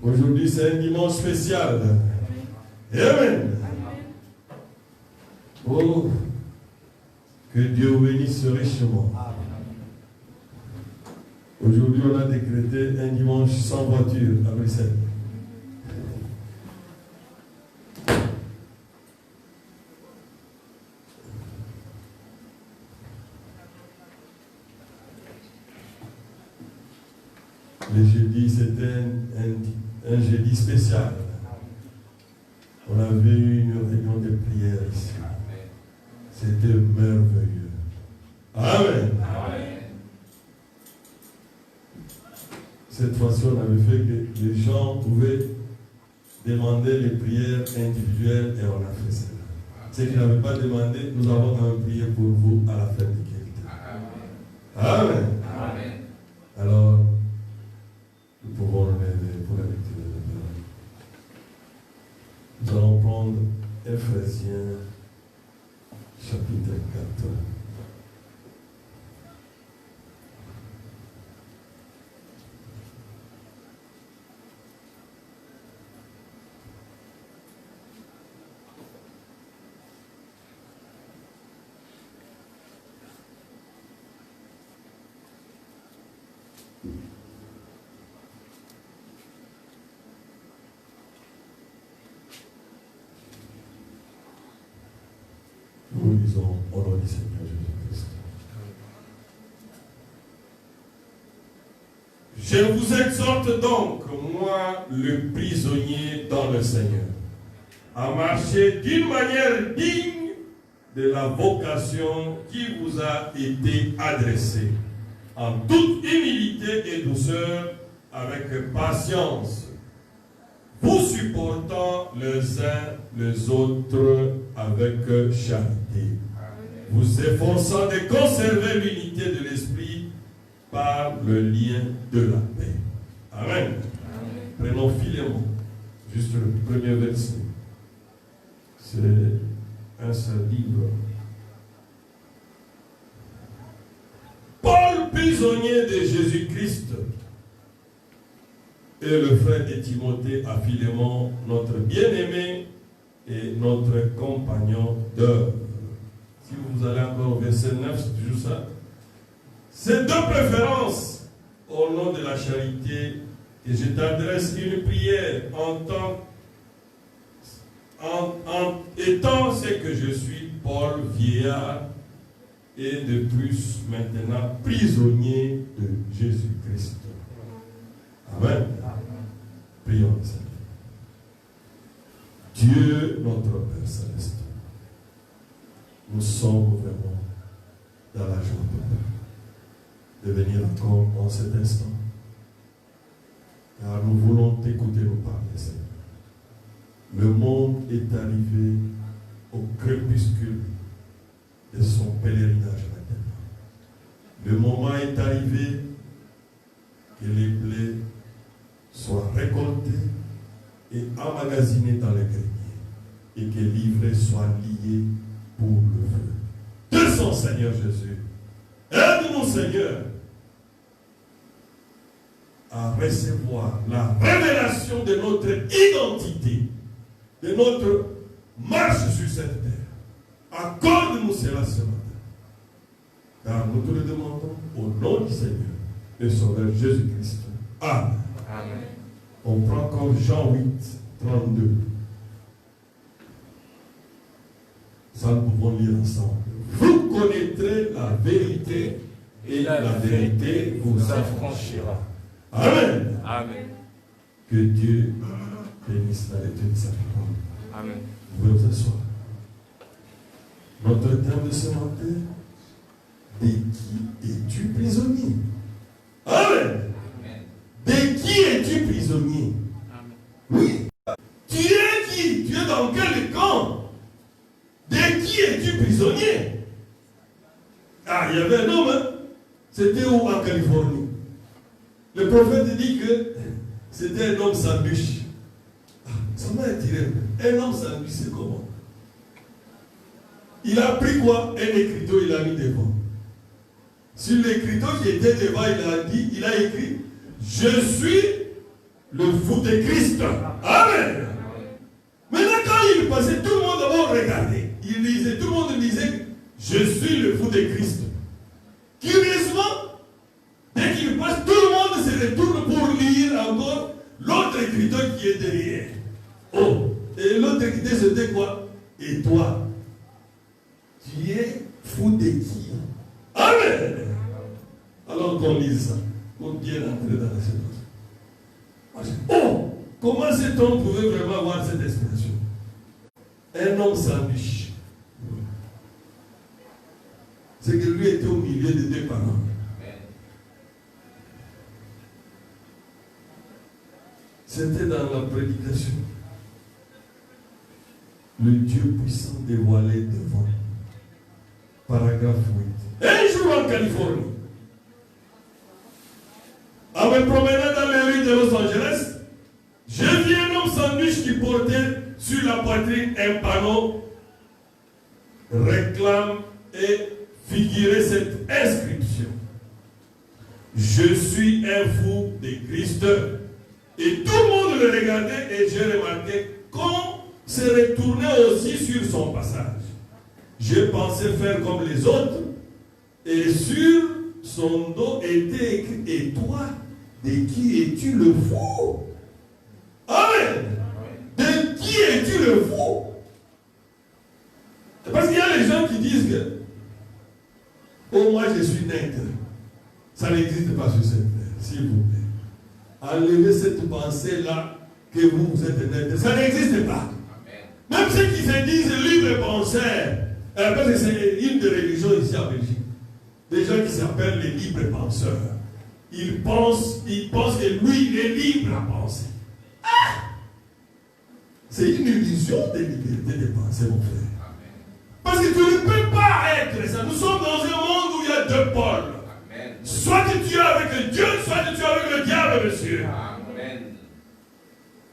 Aujourd'hui, c'est un dimanche spécial. Amen. Oh, que Dieu bénisse richement. Aujourd'hui, on a décrété un dimanche sans voiture à Bruxelles. Le jeudi, c'était un jeudi spécial. On avait eu une réunion de prière ici. C'était merveilleux. Amen. Cette fois-ci, on avait fait que les gens pouvaient demander les prières individuelles et on a fait cela. Ceux qui n'avaient pas demandé, nous avons quand même prié pour vous à la fin du culte. Amen. Alors, Ephésiens chapitre 4. Nous lisons au nom du Seigneur Jésus-Christ. Je vous exhorte donc, moi, le prisonnier dans le Seigneur, à marcher d'une manière digne de la vocation qui vous a été adressée, en toute humilité et douceur, avec patience, vous supportant les uns les autres avec charité, vous efforçant de conserver l'unité de l'esprit par le lien de la paix. Amen. Prenons Philémon, juste le premier verset. C'est un seul livre. Paul, prisonnier de Jésus-Christ, et le frère de Timothée à Philémon, notre bien-aimé et notre compagnon d'œuvre. Si vous allez encore au verset 9, c'est toujours ça. Ces deux préférences, au nom de la charité, que je t'adresse une prière en étant ce que je suis, Paul, vieillard, et de plus maintenant prisonnier de Jésus-Christ. Amen. Prions le Seigneur. Dieu, notre Père Céleste, nous sommes vraiment dans la joie de venir encore en cet instant. Car nous voulons t'écouter nous parler, Seigneur. Le monde est arrivé au crépuscule de son pèlerinage maintenant. Le moment est arrivé que les blés soient récoltés et emmagasinés dans les greniers et que l'ivraie soit liée pour le feu. Descends, Seigneur Jésus. Aide-nous, Seigneur, à recevoir la révélation de notre identité, de notre marche sur cette terre. Accorde-nous cela ce matin. Car nous te le demandons au nom du Seigneur, le Sauveur Jésus-Christ. Amen. Amen. On prend comme Jean 8, 32. Ça, nous pouvons lire ensemble. Vous connaîtrez la vérité et la vérité vous affranchira. Amen. Amen. Que Dieu bénisse la lecture de sa parole. Amen. Vous pouvez vous asseoir. Notre thème de ce matin, de qui es-tu prisonnier? Amen. De qui es-tu prisonnier? Amen. Oui. Tu es qui? Tu es dans quel camp? De qui es-tu prisonnier? Ah, il y avait un homme, hein? C'était où en Californie? Le prophète dit que c'était un homme sandwich. Ah, ça m'a attiré. Un homme sandwich, c'est comment? Il a pris quoi? Un écriteau, il a mis devant. Sur l'écriteau qui était devant, il a écrit: je suis le fou de Christ. Amen. Maintenant, quand il passait, tout le monde d'abord regardait. Il lisait, tout le monde disait: je suis le fou de Christ. Curieusement, dès qu'il passe, tout le monde se retourne pour lire encore l'autre écriteau qui est derrière. Oh, et l'autre écriteau c'était quoi? Et toi, tu es fou de qui? Amen. Alors qu'on lise ça, pour bien entrer dans la situation. Oh, comment cet homme pouvait vraiment avoir cette expression? Un homme sandwich. C'est que lui était au milieu de deux parents. C'était dans la prédication. Le Dieu puissant dévoilé devant. Paragraphe 8. Un jour en Californie, en me promenant dans les rues de Los Angeles, j'ai vu un homme sandwich qui portait sur la poitrine un panneau réclame et figurait cette inscription. Je suis un fou de Christ. Et tout le monde le regardait et j'ai remarqué qu'on se retournait aussi sur son passage. J'ai pensé faire comme les autres et sur son dos était écrit « Et toi, de qui es-tu le fou ?» Amen. De qui es-tu le fou? Parce qu'il y a les gens qui disent que oh, moi je suis nègre. Ça n'existe pas sur cette terre, s'il vous plaît. Enlevez cette pensée-là que vous êtes nègre. Ça n'existe pas. Même ceux qui se disent libres penseurs, parce que c'est une des religions ici en Belgique. Des gens qui s'appellent les libres penseurs. Ils pensent que lui, il est libre à penser. Ah! C'est une illusion de liberté de penser, mon frère. Parce que tu ne peux pas être ça. Nous sommes dans un monde où il y a deux pôles. Soit tu es avec Dieu, soit tu es avec le diable, monsieur. Amen.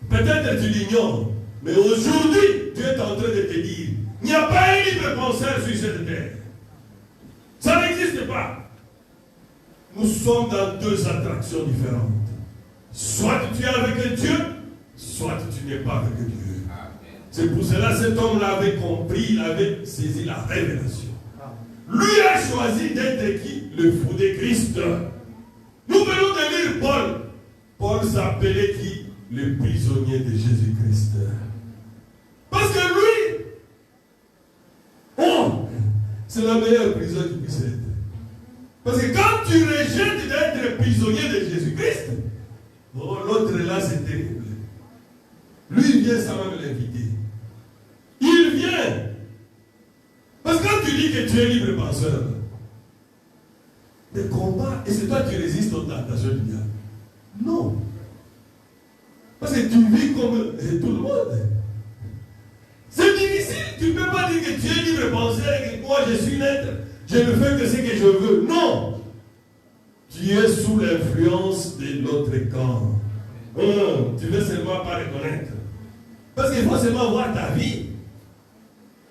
Peut-être tu l'ignores, mais aujourd'hui, Dieu est en train de te dire, il n'y a pas un libre penseur sur cette terre. Ça n'existe pas. Nous sommes dans deux attractions différentes. Soit tu es avec Dieu, soit tu n'es pas avec Dieu. C'est pour cela que cet homme l'avait compris, il avait saisi la révélation. Lui a choisi d'être qui? Le fou de Christ. Nous venons de lire Paul. Paul s'appelait qui? Le prisonnier de Jésus-Christ. Parce que lui, oh, c'est la meilleure prison qui puisse être. Parce que quand tu rejettes d'être prisonnier de Jésus-Christ, oh, l'autre là, c'est terrible. Lui, il vient sans même l'inviter. Il vient. Parce que quand tu dis que tu es libre penseur, des combats, et c'est toi qui résistes aux tentations du diable. Non. Parce que tu vis comme tout le monde. C'est difficile. Tu ne peux pas dire que tu es libre penseur et que moi je suis net. Je ne fais que ce que je veux. Non. Tu es sous l'influence de l'autre camp. Tu ne veux seulement pas reconnaître. Parce qu'il faut seulement voir ta vie.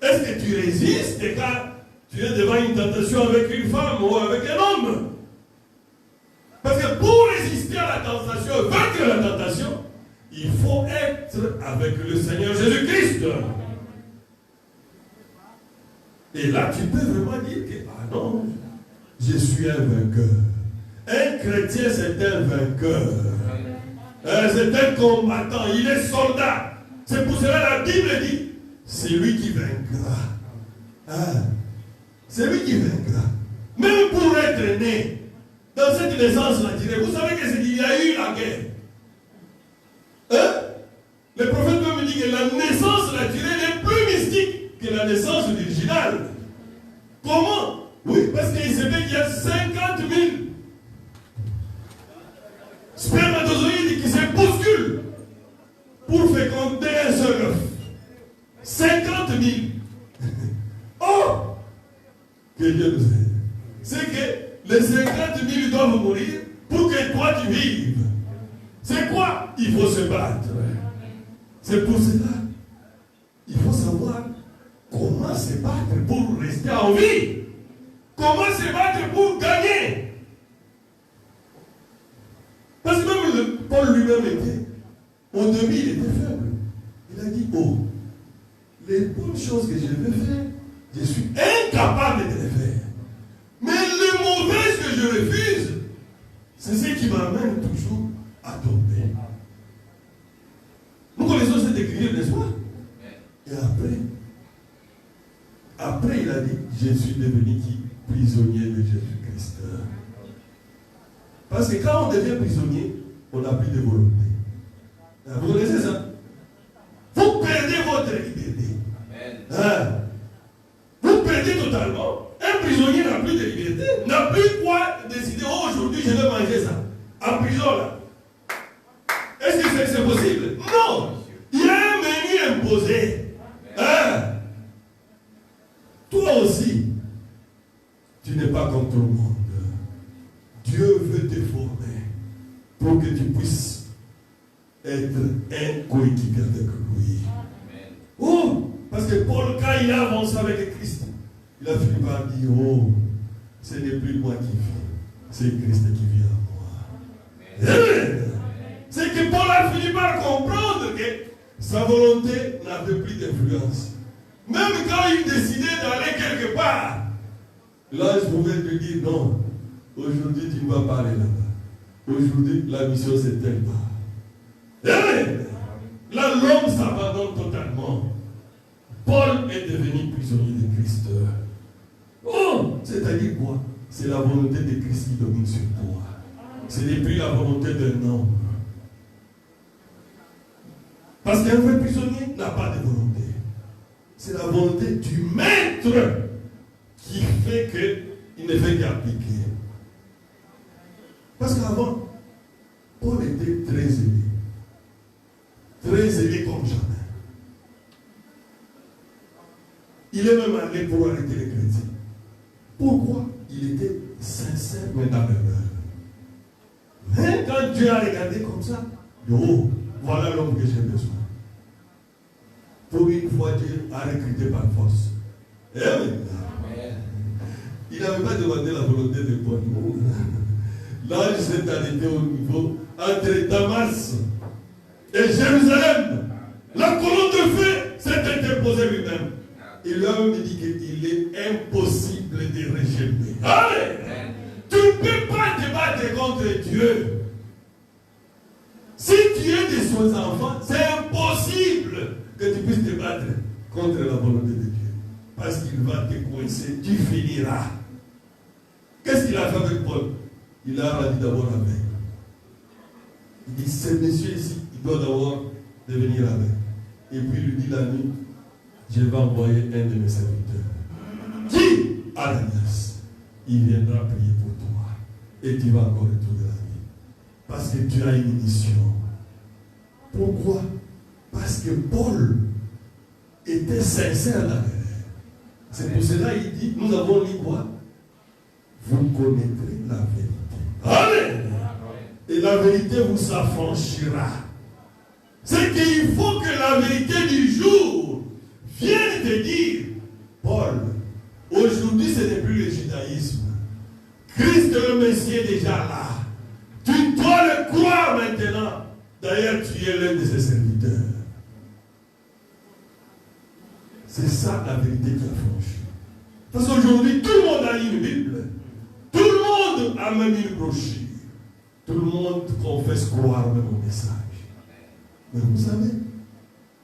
Est-ce que tu résistes quand tu es devant une tentation avec une femme ou avec un homme? Parce que pour résister à la tentation, vaincre la tentation, il faut être avec le Seigneur Jésus-Christ. Et là, tu peux vraiment dire que, ah non, je suis un vainqueur. Un chrétien, c'est un vainqueur. C'est un combattant, il est soldat. C'est pour cela que la Bible dit, c'est lui qui vaincra. C'est lui qui vaincra. Même pour être né dans cette naissance naturelle, vous savez qu'il y a eu la guerre. Le prophète me dit que la naissance naturelle est plus mystique que la naissance originale. Comment? Oui, parce qu'il sait qu'il y a 50 000 spermatozoïdes qui se bousculent pour féconder un seul œuf. 50 000. Oh! Que Dieu nous aide. C'est que les 50 000 doivent mourir pour que toi tu vives. C'est quoi? Il faut se battre. C'est pour cela. Il faut savoir comment se battre pour rester en vie. Comment se battre pour gagner. Parce que même Paul lui-même était, au début il était faible. Il a dit, oh, les bonnes choses que je veux faire, je suis incapable de les faire. Mais les mauvaises que je refuse, c'est ce qui m'amène toujours à tomber. Nous connaissons cette écriture, n'est-ce pas? Et après il a dit, je suis devenu qui? Prisonnier de Jésus-Christ. Parce que quand on devient prisonnier, on n'a plus de volonté. Vous connaissez ça? Vous perdez votre liberté. Vous perdez totalement. Un prisonnier n'a plus de liberté, n'a plus quoi décider, oh, aujourd'hui je vais manger ça. En prison là. Est-ce que c'est possible? Non. Il y a un menu imposé. Toi aussi, tu n'es pas comme tout le monde. Dieu veut te former pour que tu puisses être un coéquipier avec lui. Oh, parce que Paul, quand il a avancé avec Christ, Il a fini par dire, oh, ce n'est plus moi qui vis, c'est Christ qui vit en moi. Amen. C'est que Paul a fini par comprendre que sa volonté n'avait plus d'influence. Même quand il décidait d'aller quelque part, l'ange pouvait te dire non, aujourd'hui tu ne vas pas aller là-bas. Aujourd'hui la mission c'est telle part. Amen. Là l'homme s'abandonne totalement. Paul est devenu prisonnier de Christ. Oh, c'est-à-dire quoi? C'est la volonté de Christ qui domine sur toi. Ce n'est plus la volonté d'un homme. Parce qu'un vrai prisonnier n'a pas de volonté. C'est la volonté du maître qui fait qu'il ne fait qu'appliquer. Parce qu'avant, Paul était très zélé. Très zélé comme jamais. Il est même allé pour arrêter les chrétiens. Pourquoi? Il était sincère, mais dans l'erreur. Mais quand Dieu a regardé comme ça, oh, voilà l'homme que j'ai besoin. Pour une fois, Dieu a recruté par force. Amen. Il n'avait pas demandé la volonté de Paul. L'ange s'est arrêté au niveau entre Damas et Jérusalem. La colonne de feu s'est interposée lui-même. Il lui a même dit qu'il est impossible de rejeter. Amen. Tu ne peux pas te battre contre Dieu. Si tu es de son enfant, c'est impossible que tu puisses te battre contre la volonté de Dieu. Parce qu'il va te coincer, tu finiras. Qu'est-ce qu'il a fait avec Paul? Il a dit d'abord avec. Il dit, ce monsieur ici, il doit d'abord devenir avec. Et puis il lui dit la nuit, je vais envoyer un de mes serviteurs. Qui? Ananias. Il viendra prier pour toi. Et tu vas encore retourner la vie. Parce que tu as une mission. Pourquoi? Parce que Paul était sincère là. C'est pour cela qu'il dit, nous avons lu quoi? Vous connaîtrez la vérité. Amen. Et la vérité vous affranchira. C'est qu'il faut que la vérité du jour vienne te dire, Paul, aujourd'hui ce n'est plus le judaïsme. Christ le Messie est déjà là. Tu dois le croire maintenant. D'ailleurs, tu es l'un de ses serviteurs. C'est ça la vérité qui a franchi. Parce qu'aujourd'hui, tout le monde a une Bible. Tout le monde a même une brochure. Tout le monde confesse croire même au message. Mais vous savez,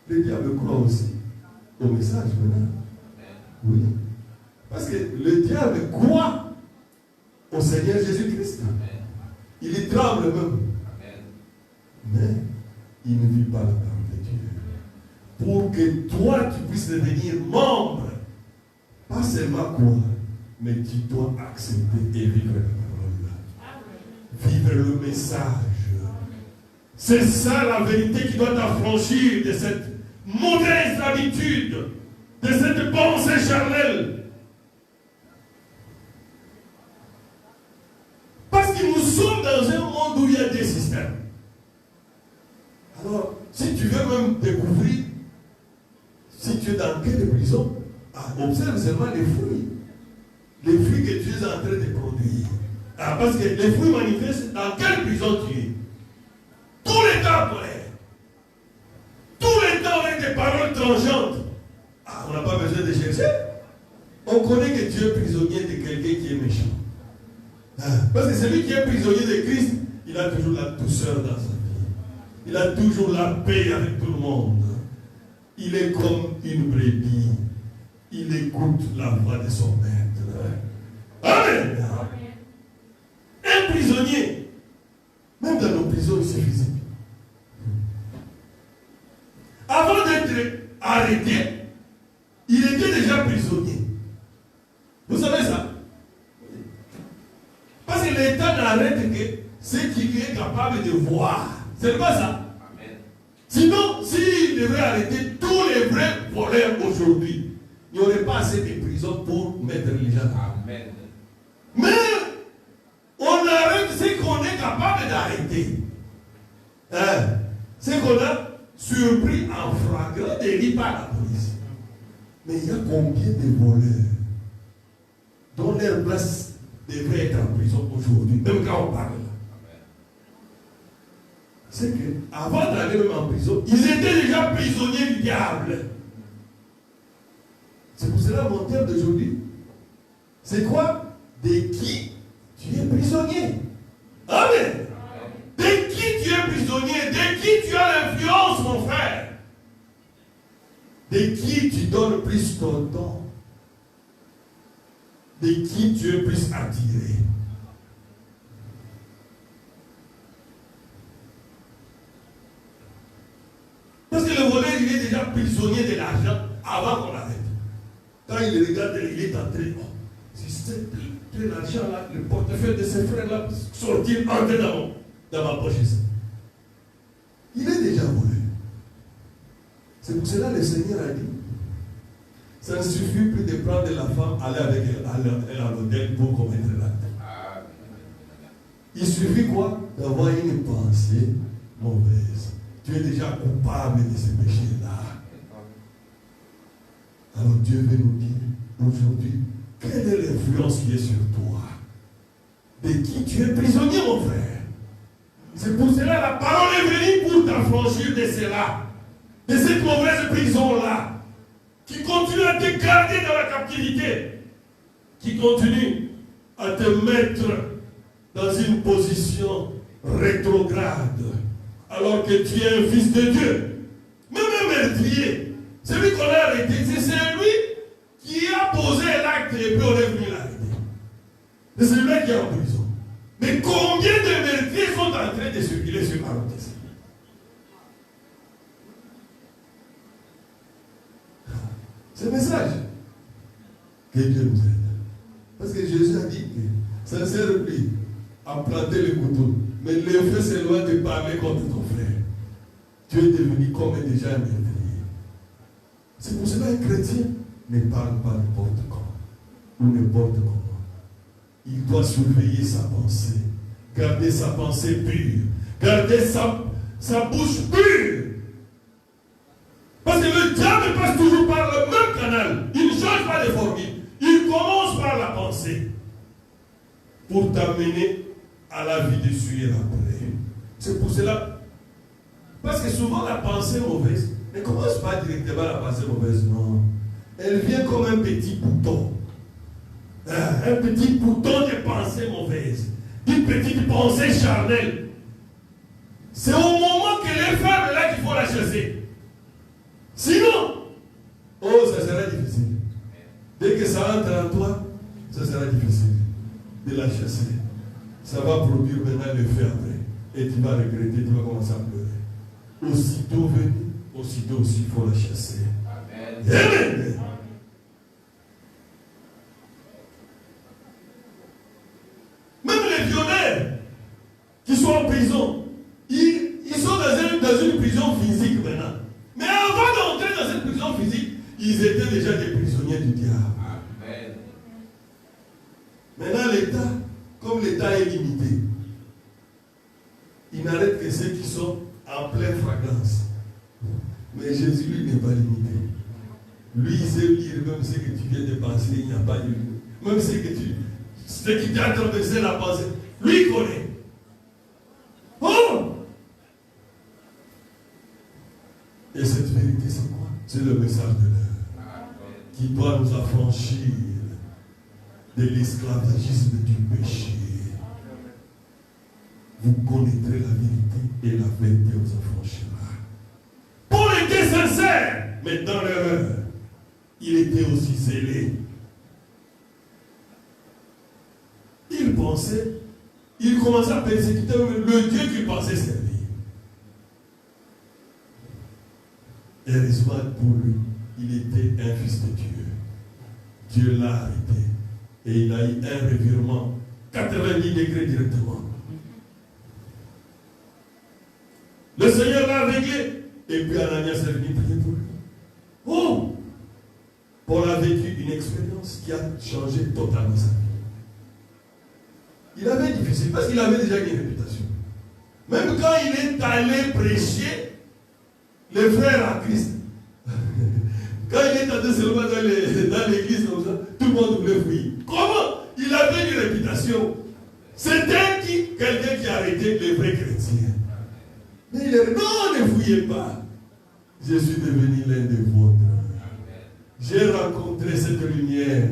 le diable croit aussi au message maintenant. Oui. Parce que le diable croit au Seigneur Jésus-Christ. Il y tremble même. Mais il ne vit pas la parole de Dieu. Pour que toi, tu puisses devenir membre, pas seulement croire, mais tu dois accepter et vivre la parole. Vivre le message. C'est ça la vérité qui doit t'affranchir de cette mauvaise habitude, de cette pensée charnelle. Parce que nous sommes dans un monde où il y a des systèmes. Alors, si tu veux même découvrir, si tu es dans quelle prison, observe seulement les fruits. Les fruits que tu es en train de produire. Parce que les fruits manifestent dans quelle prison tu es. Tout le temps, frère. Tout le temps avec des paroles tranchantes. On n'a pas besoin de chercher. On connaît que tu es prisonnier de quelqu'un qui est méchant. Parce que celui qui est prisonnier de Christ, il a toujours la douceur dans sa vie. Il a toujours la paix avec tout le monde. Il est comme une brebis. Il écoute la voix de son maître. Amen. Un prisonnier, même dans nos prisons ici physiques, avant d'être arrêté, il était déjà prisonnier. Vous savez ça? Parce que l'État n'arrête que ce qu'il est capable de voir. C'est pas ça. Amen. Sinon, s'il devrait arrêter tous les vrais voleurs aujourd'hui, il n'y aurait pas assez de prisons pour mettre les gens. Amen. Mais on arrête ce qu'on est capable d'arrêter. Ce qu'on a surpris en flagrant délit par la police. Mais il y a combien de voleurs dont leur place devrait être en prison aujourd'hui, même quand on parle. C'est qu'avant d'aller même en prison, ils étaient déjà prisonniers du diable. C'est pour cela mon thème d'aujourd'hui. C'est quoi? De qui tu es prisonnier? Amen. De qui tu es prisonnier? De qui tu as l'influence, mon frère? De qui tu donnes plus ton temps? De qui tu es plus attiré? Parce que le voleur, il est déjà prisonnier de l'argent avant qu'on l'arrête. Quand il regarde, il est entré. Oh, si c'est l'argent là, le portefeuille de ses frères là, sortir, entrer dans ma poche. Il est déjà volé. C'est pour cela que le Seigneur a dit, ça ne suffit plus de prendre la femme, aller avec elle à l'hôtel pour commettre l'acte. Il suffit quoi? D'avoir une pensée mauvaise. Tu es déjà coupable de ce péché-là. Alors Dieu veut nous dire aujourd'hui, quelle est l'influence qui est sur toi? De qui tu es prisonnier, mon frère? C'est pour cela que la parole est venue pour t'affranchir de cela, de cette mauvaise prison-là, qui continue à te garder dans la captivité, qui continue à te mettre dans une position rétrograde, alors que tu es un fils de Dieu. Même un meurtrier, celui qu'on a arrêté, c'est celui qui a posé l'acte et puis on est venu l'arrêter. C'est celui-là qui est en prison. Mais combien de meurtriers sont en train de circuler sur la route ici? C'est le message. Que Dieu nous aide. Parce que Jésus a dit que ça ne sert plus à planter le couteau. Mais le feu, c'est loin de parler contre ton frère. Tu es devenu comme déjà un meurtrier. C'est pour cela qu'un chrétien ne parle pas n'importe comment. Ou n'importe comment. Il doit surveiller sa pensée. Garder sa pensée pure. Garder sa bouche pure. Parce que le diable passe toujours par le même canal. Il ne change pas de formule. Il commence par la pensée. Pour t'amener à la vie de suivre après. C'est pour cela. Parce que souvent la pensée mauvaise ne commence pas directement la pensée mauvaise, non. Elle vient comme un petit bouton. Un petit bouton de pensée mauvaise. Une petite pensée charnelle. C'est au moment qu'elle est faible là qu'il faut la chasser. Sinon, oh, ça sera difficile. Dès que ça entre en toi, ça sera difficile de la chasser. Ça va produire maintenant l'effet après. Et tu vas regretter, tu vas commencer à pleurer. Aussitôt venu, aussitôt aussi il faut la chasser. Amen. Amen. Même les violeurs qui sont en prison, ils sont dans une prison physique maintenant. Mais avant d'entrer dans cette prison physique, ils étaient déjà des prisonniers du diable. Amen. Maintenant l'État, comme l'État est limité, il n'arrête que ceux qui sont en pleine fragrance. Mais Jésus, lui, n'est pas limité. Lui, il sait lire même ce que tu viens de penser, il n'y a pas de limite. Même ce qui t'a traversé la pensée, lui, il connaît. Oh! Et cette vérité, c'est quoi? C'est le message de l'heure qui doit nous affranchir de l'esclavagisme du péché. Vous connaîtrez la vérité et la vérité vous affranchira. Paul était sincère, mais dans l'erreur, il était aussi zélé. Il pensait, il commençait à persécuter le Dieu qu'il pensait servir. Heureusement pour lui, il était un fils de Dieu. Dieu l'a arrêté et il a eu un revirement 90 degrés directement. Le Seigneur l'a réglé et puis Ananias est venu prier pour lui. Oh! Paul a vécu une expérience qui a changé totalement sa vie. Il avait difficile parce qu'il avait déjà une réputation. Même quand il est allé prêcher les frères à Christ, Quand il est entré seulement dans l'église comme ça, tout le monde voulait fuir. Comment? Il avait une réputation. C'était quelqu'un qui arrêtait les vrais chrétiens. Mais il dit, non, ne fouillez pas. Je suis devenu l'un des vôtres. J'ai rencontré cette lumière.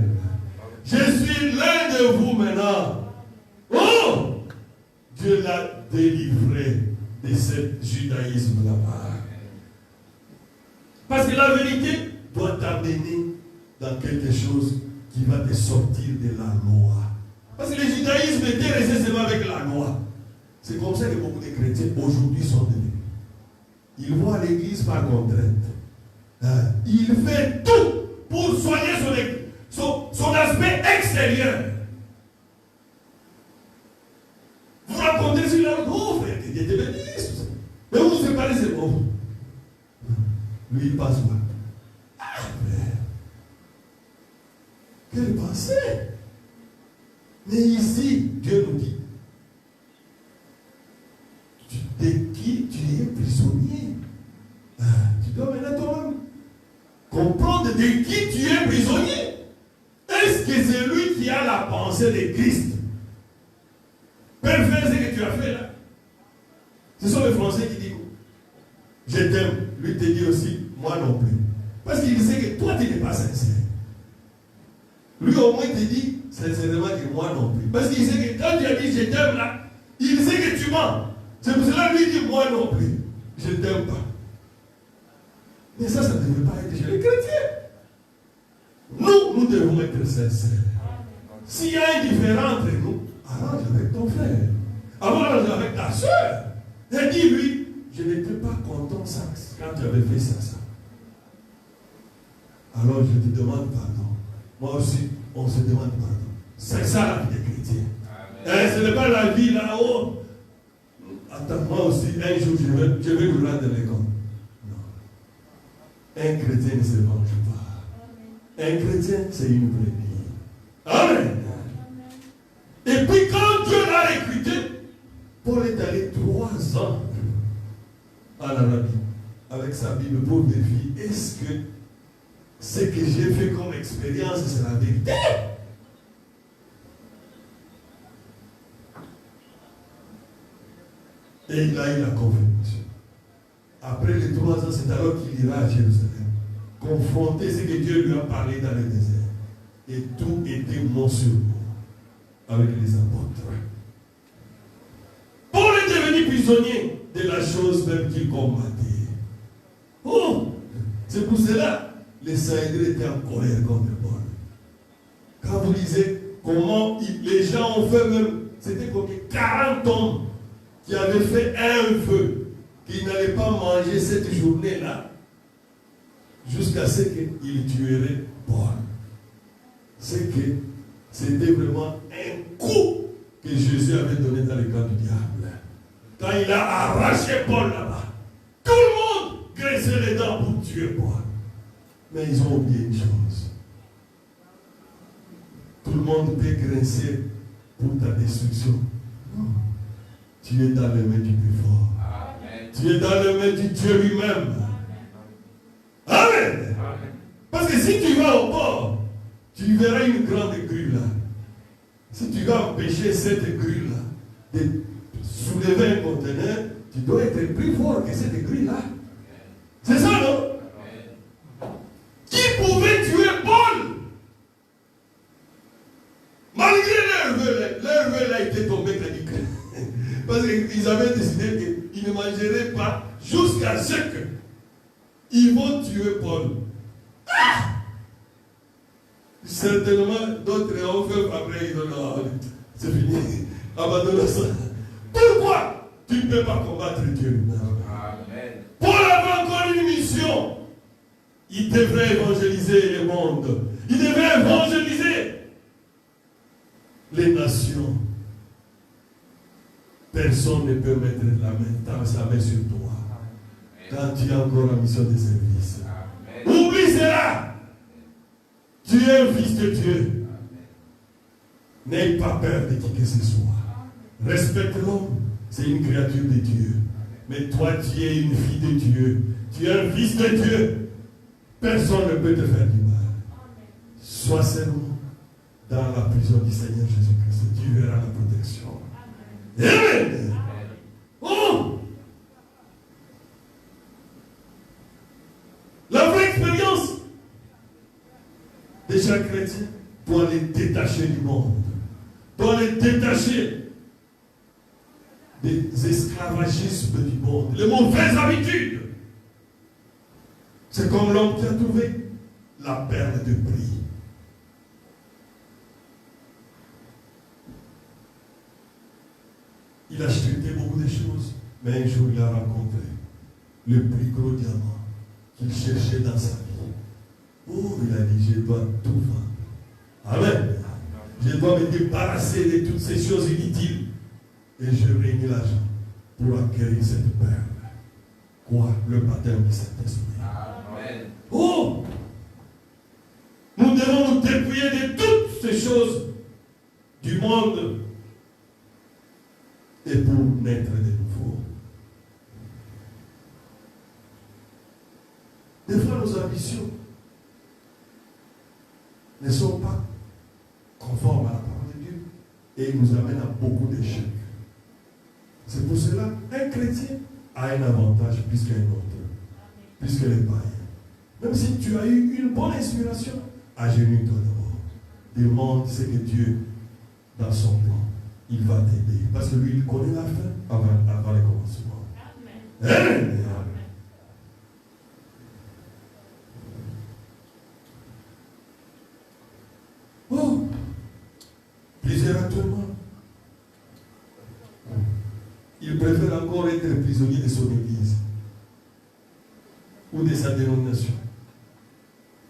Je suis l'un de vous maintenant. Oh! Dieu l'a délivré de ce judaïsme là-bas. Parce que la vérité doit t'amener dans quelque chose qui va te sortir de la loi. Parce que le judaïsme était resté seulement avec la loi. C'est comme ça que beaucoup de chrétiens aujourd'hui sont devenus. Ils vont à l'église par contrainte. Il fait tout pour soigner son aspect extérieur. Vous racontez sur la route, oh frère, que Dieu te bénisse. Mais vous vous séparez, c'est bon. Lui, il passe mal. Ah, frère. Quelle pensée. Mais ici, Dieu nous dit, de qui tu es prisonnier. Tu dois maintenant toi-même comprendre de qui tu es prisonnier. Est-ce que c'est lui qui a la pensée de Christ? Père, fais ce que tu as fait là. Ce sont les Français qui disent, je t'aime. Lui te dit aussi, moi non plus. Parce qu'il sait que toi, tu n'es pas sincère. Lui au moins te dit sincèrement que moi non plus. Parce qu'il sait que quand tu as dit je t'aime là, il sait que tu mens. C'est pour cela que lui dit moi non plus. Je ne t'aime pas. Mais ça ne devrait pas être chez les chrétiens. Nous devons être sincères. S'il y a un différent entre nous, arrange avec ton frère. Arrange avec ta soeur. Et dis-lui, je n'étais pas content ça quand tu avais fait ça. Alors je te demande pardon. Moi aussi, on se demande pardon. C'est ça la vie des chrétiens. Ce n'est pas la vie là-haut. Attends, moi aussi, un jour, je vais nous rendre les comptes. Non. Un chrétien ne se venge pas. Un chrétien, c'est une vraie vie. Amen. Et puis quand Dieu l'a recruté, Paul est allé 3 ans en Arabie avec sa Bible pour vérifier est-ce que ce que j'ai fait comme expérience, c'est la vérité. Et il a eu la confirmation. Après les 3 ans, c'est alors qu'il ira à Jérusalem, confronter ce que Dieu lui a parlé dans le désert. Et tout était mot sur mot avec les apôtres. Paul est devenu prisonnier de la chose même qu'il combattait. Oh, c'est pour cela les Sanhédrins étaient en colère contre Paul. Quand vous lisez comment les gens ont fait même, c'était comme 40 hommes qui avaient fait un feu, qui n'allaient pas manger cette journée-là, jusqu'à ce qu'ils tueraient Paul. C'est que c'était vraiment un coup que Jésus avait donné dans le camp du diable. Quand il a arraché Paul là-bas, tout le monde graissait les dents pour tuer Paul. Mais ils ont oublié une chose. Tout le monde peut grincer pour ta destruction. Non. Tu es dans les mains du plus fort. Amen. Tu es dans les mains du Dieu lui-même. Amen. Amen. Parce que si tu vas au port, tu verras une grande grue là. Si tu vas empêcher cette grue là de soulever un conteneur, tu dois être plus fort que cette grue là. C'est ça, non? Qui pouvait tuer Paul? Malgré leur vœu a été tombé caduc. Parce qu'ils avaient décidé qu'ils ne mangeraient pas jusqu'à ce qu'ils vont tuer Paul. Ah! Certainement, d'autres ont fait après, ils ont dit, c'est fini, abandonne ça. Pourquoi tu ne peux pas combattre Dieu? Amen. Paul avait encore une mission. Il devrait évangéliser le monde. Il devrait évangéliser les nations. Personne ne peut mettre sa main sur toi quand tu as encore la mission de service. Oublie cela. Tu es un fils de Dieu. N'aie pas peur de qui que ce soit. Respecte l'homme. C'est une créature de Dieu. Mais toi, tu es une fille de Dieu. Tu es un fils de Dieu. Personne ne peut te faire du mal. Sois seulement dans la prison du Seigneur Jésus-Christ. Tu verras la protection. Amen. Oh! La vraie expérience de chaque chrétien doit les détacher du monde, doit les détacher des esclavagismes du monde, les mauvaises habitudes. C'est comme l'homme qui a trouvé la perle de prix. Il a chuté beaucoup de choses, mais un jour il a rencontré le plus gros diamant qu'il cherchait dans sa vie. Oh, il a dit, je dois tout vendre. Amen. Je dois me débarrasser de toutes ces choses inutiles. Et je réunis l'argent pour acquérir cette perle. Quoi? Le baptême du Saint-Esprit. Amen. Oh! Nous devons nous dépouiller de toutes ces choses du monde et pour naître de nouveau. Des fois, nos ambitions ne sont pas conformes à la parole de Dieu et ils nous amènent à beaucoup d'échecs. C'est pour cela qu'un chrétien a un avantage plus qu'un autre, plus que les païens. Même si tu as eu une bonne inspiration, agenouille-toi d'abord. Demande ce que Dieu, dans son plan, il va t'aider. Parce que lui, il connaît la fin avant le commencement. Amen. Oh, plusieurs actuellement, il préfère encore être prisonnier de son église ou de sa dénomination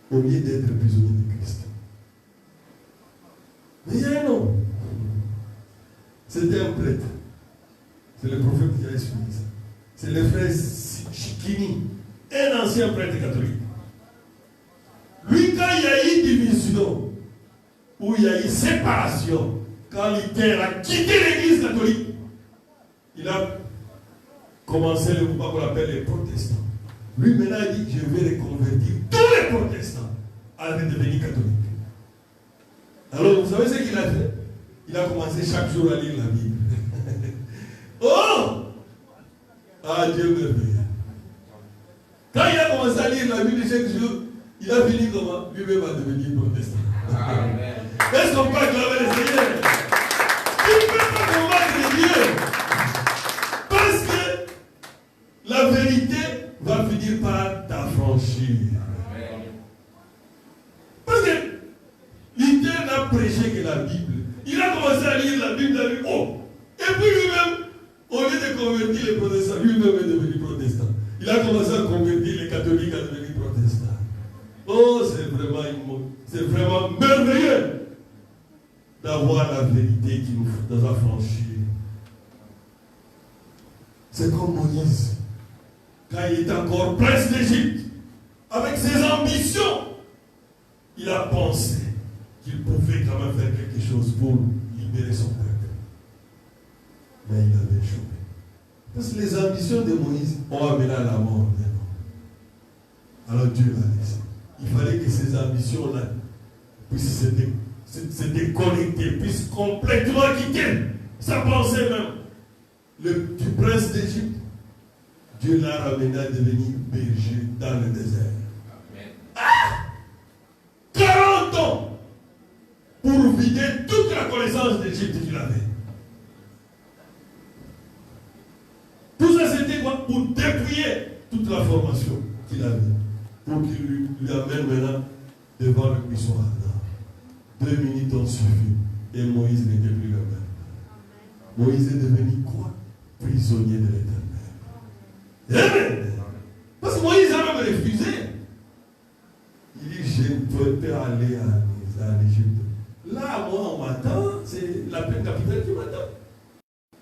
au lieu d'être prisonnier de Christ. Mais il y a un homme, c'était un prêtre, c'est le prophète qui a expliqué ça. C'est le frère Chikini, un ancien prêtre catholique. Lui, quand il y a eu division, où il y a eu séparation, quand Luther a quitté l'église catholique, il a commencé le mouvement qu'on appelle les protestants. Lui, maintenant, il dit, je vais reconvertir tous les protestants à devenir catholiques. Alors, vous savez ce qu'il a fait? Il a commencé chaque jour à lire la Bible. Oh! Ah, Dieu merveilleux. Quand il a commencé à lire la Bible chaque jour, il a fini comment? Lui-même à devenir protestant. Amen. Est-ce qu'on peut acclamer le Seigneur? Tu ne peux pas combattre Dieu. Parce que la vérité va finir par t'affranchir. Parce que Luther n'a prêché que la Bible. Il a commencé à lire la Bible, il a dit, oh! Et puis lui-même, au lieu de convertir les protestants, lui-même est devenu protestant. Il a commencé à convertir les catholiques à devenir protestants. Oh, c'est vraiment merveilleux d'avoir la vérité qui nous a franchis. C'est comme Moïse, quand il était encore prince d'Égypte, avec ses ambitions, il a pensé qu'il pouvait quand même faire quelque chose pour libérer son peuple. Mais il avait échoué. Parce que les ambitions de Moïse ont amené à la mort. Alors Dieu l'a laissé. Il fallait que ces ambitions-là puissent se déconnecter, puissent complètement quitter sa pensée même. Du prince d'Égypte, Dieu l'a ramené à devenir berger dans le désert. Amen. Ah! 40 ans pour vider toute la connaissance d'Égypte qu'il avait. Tout ça c'était quoi? Pour dépouiller toute la formation qu'il avait. Pour qu'il lui amène maintenant devant le buisson ardent. 2 minutes ont suffi. Et Moïse n'était plus le même. Moïse est devenu quoi? Prisonnier de l'Éternel. Amen. Parce que Moïse a même refusé. Il dit, je ne peux pas aller en Égypte. Là, moi, on m'attend. C'est la peine capitale qui m'attend.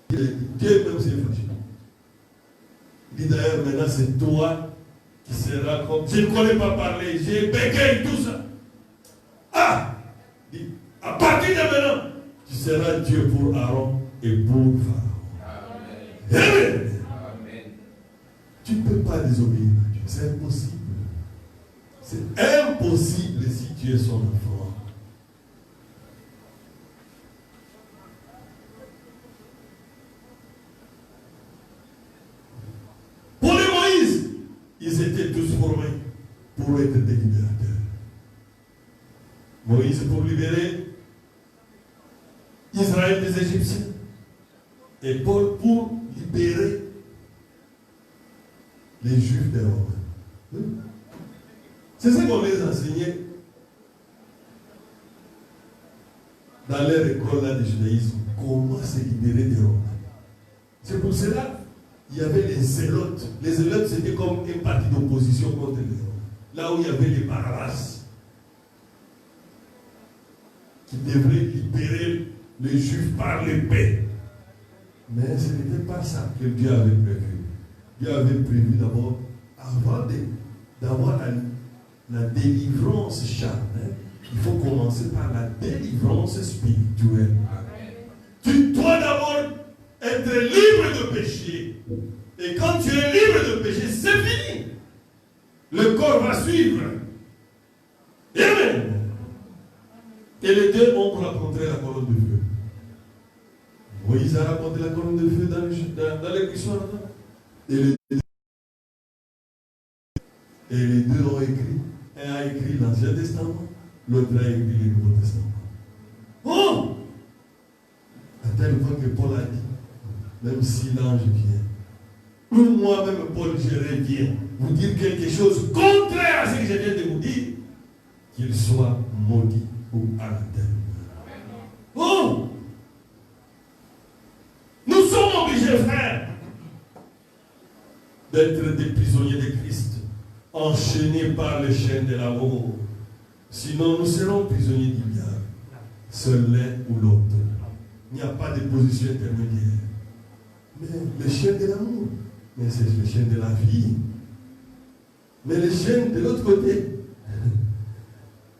Dieu même s'est fâché. Il dit d'ailleurs, maintenant c'est toi qui seras comme. Je ne connais pas parler, j'ai bégaye tout ça. Ah! Il dit, à partir de maintenant, tu seras Dieu pour Aaron et pour Pharaon. Amen. Amen. Tu ne peux pas désobéir à Dieu, c'est impossible. C'est impossible si tu es son enfant. Pour les Moïse, ils étaient tous formés pour être des libérateurs. Moïse pour libérer Israël des Égyptiens. Et Paul pour libérer les Juifs des Romains. C'est ce qu'on les enseignait dans leur école là, de judaïsme. Comment se libérer des Romains. C'est pour cela qu'il y avait les zélotes. Les zélotes, c'était comme un parti d'opposition contre les Romains. Là où il y avait les Barabbas, qui devraient libérer les Juifs par l'épée. Mais ce n'était pas ça que Dieu avait prévu. Dieu avait prévu d'abord, avant d'avoir la délivrance charnelle, il faut commencer par la délivrance spirituelle. Tu dois d'abord être libre de péché. Et quand tu es libre de péché, c'est fini. Le corps va suivre. Amen. Et les deux ont rencontré la colonne de feu. Moïse a raconté la colonne de feu dans les buissons. Et les deux ont écrit. Un a écrit l'Ancien Testament, l'autre a écrit le Nouveau Testament. Oh! À tel point que Paul a dit, même si l'ange vient, ou moi-même Paul, je reviens vous dire quelque chose contraire à ce que je viens de vous dire, qu'il soit maudit ou anathème. Oh! Nous sommes obligés, frères, d'être des prisonniers de Christ, enchaînés par les chaînes de l'amour. Sinon, nous serons prisonniers du diable, seul l'un ou l'autre. Il n'y a pas de position intermédiaire. Mais les chaînes de l'amour, mais c'est les chaînes de la vie. Mais les chaînes de l'autre côté,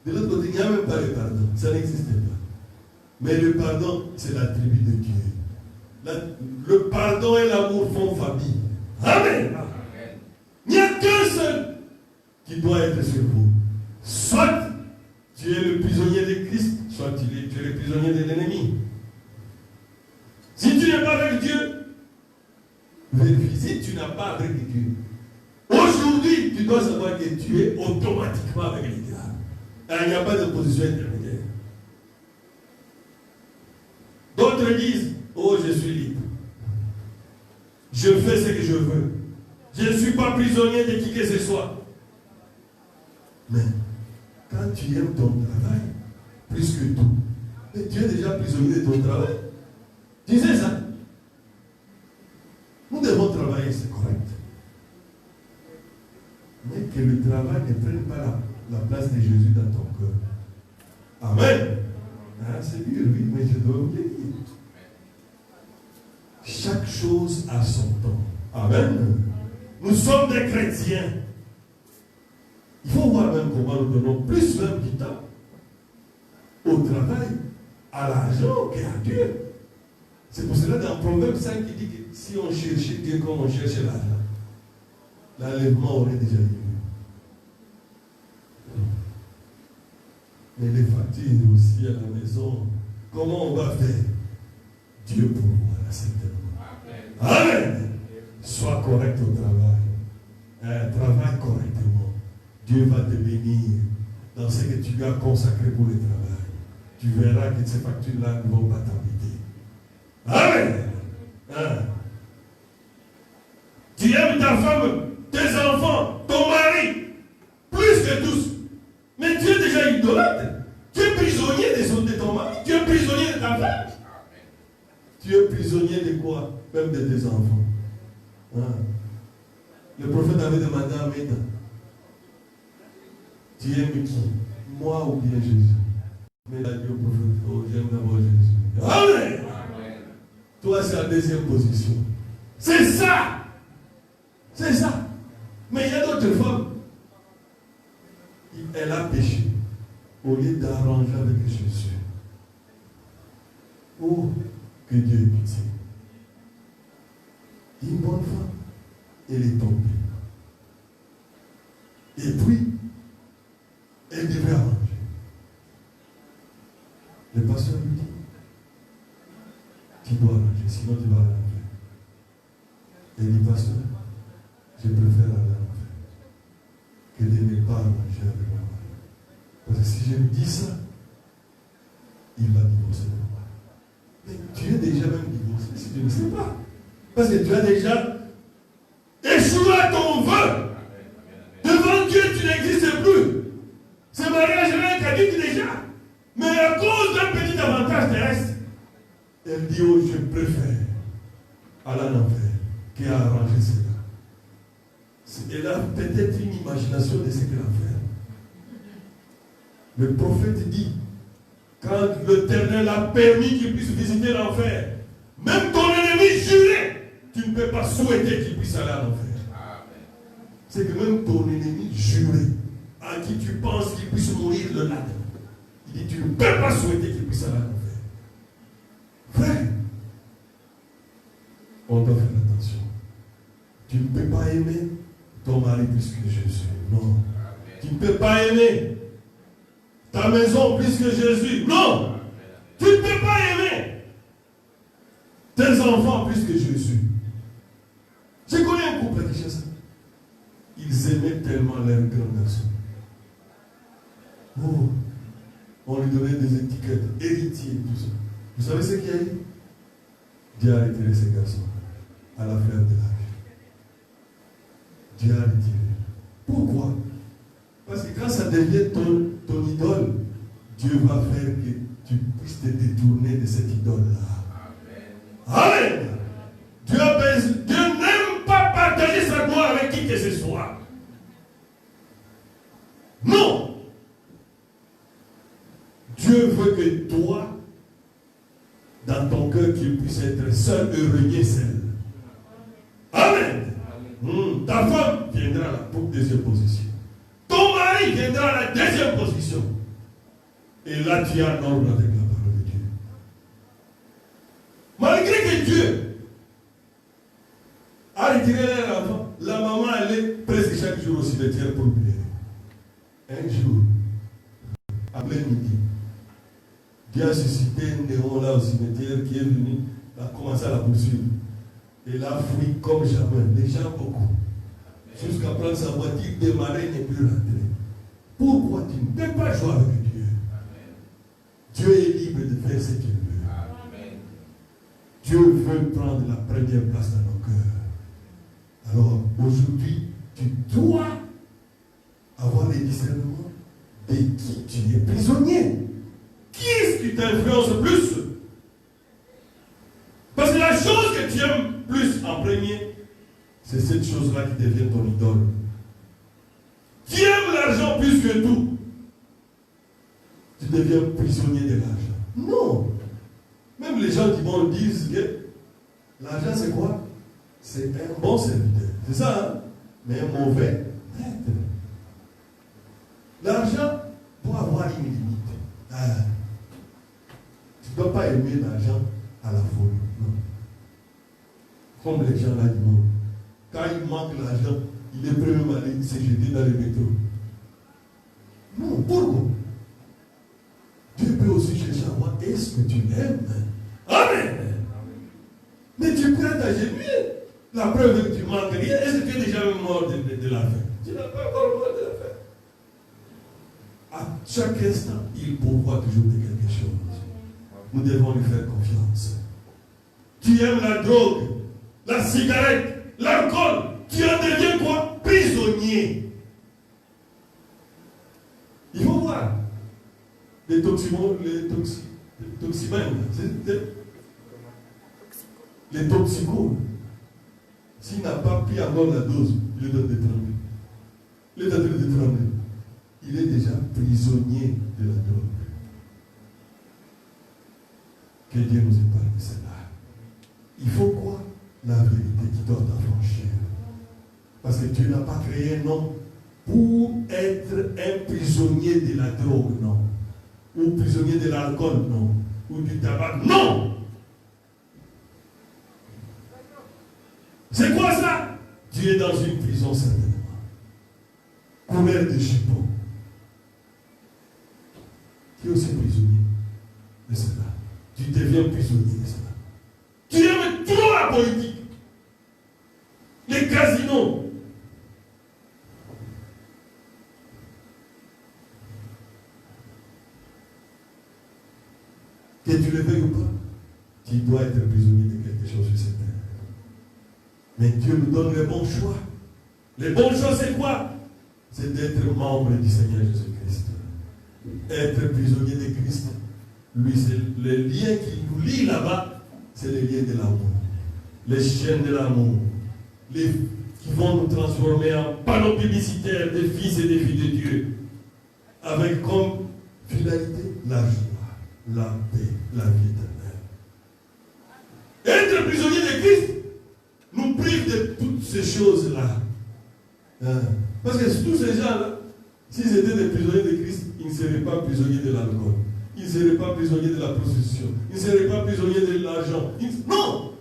il n'y a même pas le pardon. Ça n'existe pas. Mais le pardon, c'est l'attribut de Dieu. Le pardon et l'amour font famille. Amen. Il n'y a qu'un seul qui doit être sur vous. Soit tu es le prisonnier de Christ, soit tu es le prisonnier de l'ennemi. Si tu n'es pas avec Dieu, vérifie. Si tu n'as pas avec Dieu, aujourd'hui, tu dois savoir que tu es automatiquement avec le diable. Il n'y a pas de position intermédiaire. D'autres disent, oh, je suis libre. Je fais ce que je veux. Je ne suis pas prisonnier de qui que ce soit. Mais, quand tu aimes ton travail, plus que tout, mais tu es déjà prisonnier de ton travail. Tu sais ça? Nous devons travailler, c'est correct. Mais que le travail ne prenne pas la place de Jésus dans ton cœur. Amen. Ah, c'est dur, oui, mais je dois vous le dire. Chaque chose a son temps. Amen. Nous sommes des chrétiens. Il faut voir même comment nous donnons plus même du temps au travail, à l'argent qu'à Dieu. C'est pour cela dans Proverbe 5 qui dit que si on cherchait Dieu comme on cherchait l'argent, l'enlèvement aurait déjà eu lieu. Mais les factures aussi à la maison, comment on va faire? Dieu pourvoira certainement. Amen. Sois correct au travail. Travaille correctement. Dieu va te bénir dans ce que tu lui as consacré pour le travail. Tu verras que ces factures-là ne vont pas t'embêter. Amen. Tu aimes ta femme, tes enfants, ton mari, plus que tous. Mais tu es déjà idolâtre. Tu es prisonnier de ton mari. Tu es prisonnier de ta femme. Tu es prisonnier de quoi? Même de tes enfants. Le prophète avait demandé à Méda, tu aimes qui? Moi ou bien Jésus? Mais il a dit au prophète, oh, j'aime d'abord Jésus. Amen. Toi, c'est la deuxième position. C'est ça. C'est ça. Mais il y a d'autres femmes. Elle a péché. Au lieu d'arranger avec Jésus. Oh, que Dieu ait pitié. Une bonne femme, elle est tombée. Et puis, sinon tu vas aller en enfer. Il dit, pasteur, je préfère aller en enfer que de ne pas manger avec moi. Parce que si je lui dis ça, il va divorcer de moi. Mais tu es déjà même divorcé si tu ne sais pas. Parce que tu as déjà échoué à ton vœu. Devant Dieu, tu n'existes plus. Ce mariage est caduc déjà. Mais à cause d'un petit avantage terrestre, elle dit, oh, je préfère aller en enfer qu'à arranger cela. Elle a peut-être une imagination de ce qu'elle va faire. Le prophète dit, quand l'Éternel a permis qu'il puisse visiter l'enfer, même ton ennemi juré, tu ne peux pas souhaiter qu'il puisse aller en enfer. C'est que même ton ennemi juré, à qui tu penses qu'il puisse mourir le lendemain, il dit, tu ne peux pas souhaiter qu'il puisse aller en enfer. Frère, on doit faire attention. Tu ne peux pas aimer ton mari plus que Jésus. Non. Tu ne peux pas aimer ta maison plus que Jésus. Non. Tu ne peux pas aimer tes enfants plus que Jésus. Je connais un couple qui fait ça. Ils aimaient tellement leur grand garçon. Oh, on lui donnait des étiquettes, héritier, tout ça. Vous savez ce qu'il y a eu? Dieu a retiré ces garçons à la fleur de l'âge. Dieu a retiré. Pourquoi? Parce que quand ça devient ton idole, Dieu va faire que tu puisses te détourner de cette idole-là. Amen. Dieu n'aime pas partager sa gloire avec qui que ce soit. Non. Dieu veut que toi, dans ton cœur, tu puisses être seul et régner seul. Amen. Ta femme viendra à la deuxième position. Ton mari viendra à la deuxième position. Et là, tu es en ordre avec la parole de Dieu. Malgré que Dieu a retiré leur enfant, la maman allait presque chaque jour au cimetière pour pleurer. Un jour, après midi, Dieu a suscité un néon là au cimetière qui est venu, a commencé à la poursuivre. Et là, fouille comme jamais, les gens beaucoup. Jusqu'à prendre sa voiture, démarrer et ne plus rentrer. Pourquoi tu ne peux pas jouer avec Dieu? Dieu est libre de faire ce qu'il veut. Dieu veut prendre la première place dans nos cœurs. Alors, aujourd'hui, tu dois avoir les discernements de qui tu es prisonnier. Qui est-ce qui t'influence plus? Parce que la chose que tu aimes plus en premier, c'est cette chose-là qui devient ton idole. Tu aimes l'argent plus que tout. Tu deviens prisonnier de l'argent. Non. Même les gens qui vont disent que l'argent c'est quoi? C'est un bon serviteur. C'est ça, hein? Mais un mauvais maître. L'argent doit avoir une limite. Tu ne dois pas aimer l'argent à la folie. Non. Comme les gens là du monde. Quand il manque l'argent, il est prêt même à aller se jeter dans le métro. Non, pourquoi? Dieu peut aussi chercher à voir est-ce que tu l'aimes? Amen. Mais tu peux t'agenouiller. La preuve que tu manques rien, est-ce que tu es déjà mort de la faim? Tu n'as pas encore mort de la faim. À chaque instant, il pourvoit toujours de quelque chose. Nous devons lui faire confiance. Tu aimes la drogue, la cigarette, l'alcool, tu en deviens quoi? Prisonnier. Il faut voir. Les toximens, les toxicos. S'il n'a pas pris encore la dose, il est en train de trembler. Il est en train de trembler. Il est déjà prisonnier de la drogue. Que Dieu nous épargne de cela. Il faut quoi? La vérité qui doit t'affranchir. Parce que Dieu n'a pas créé un homme pour être un prisonnier de la drogue, non. Ou prisonnier de l'alcool, non. Ou du tabac, non. C'est quoi ça? Tu es dans une prison certainement. Couvert de chipons. Tu es aussi prisonnier de cela. Tu deviens prisonnier de cela. Tu aimes la politique, les casinos. Que tu le veuilles ou pas, tu dois être prisonnier de quelque chose sur cette terre. Mais Dieu nous donne les bons choix. Les bons choix, c'est quoi? C'est d'être membre du Seigneur Jésus-Christ. Être prisonnier de Christ, lui, c'est le lien qui nous lie là-bas, c'est le lien de l'amour. Les chaînes de l'amour, qui vont nous transformer en panneaux publicitaires des fils et des filles de Dieu, avec comme finalité la joie, la paix, la vie éternelle. Être prisonnier de Christ nous prive de toutes ces choses-là. Parce que tous ces gens-là, s'ils étaient des prisonniers de Christ, ils ne seraient pas prisonniers de l'alcool. Ils ne seraient pas prisonniers de la prostitution. Ils ne seraient pas prisonniers de l'argent. Non!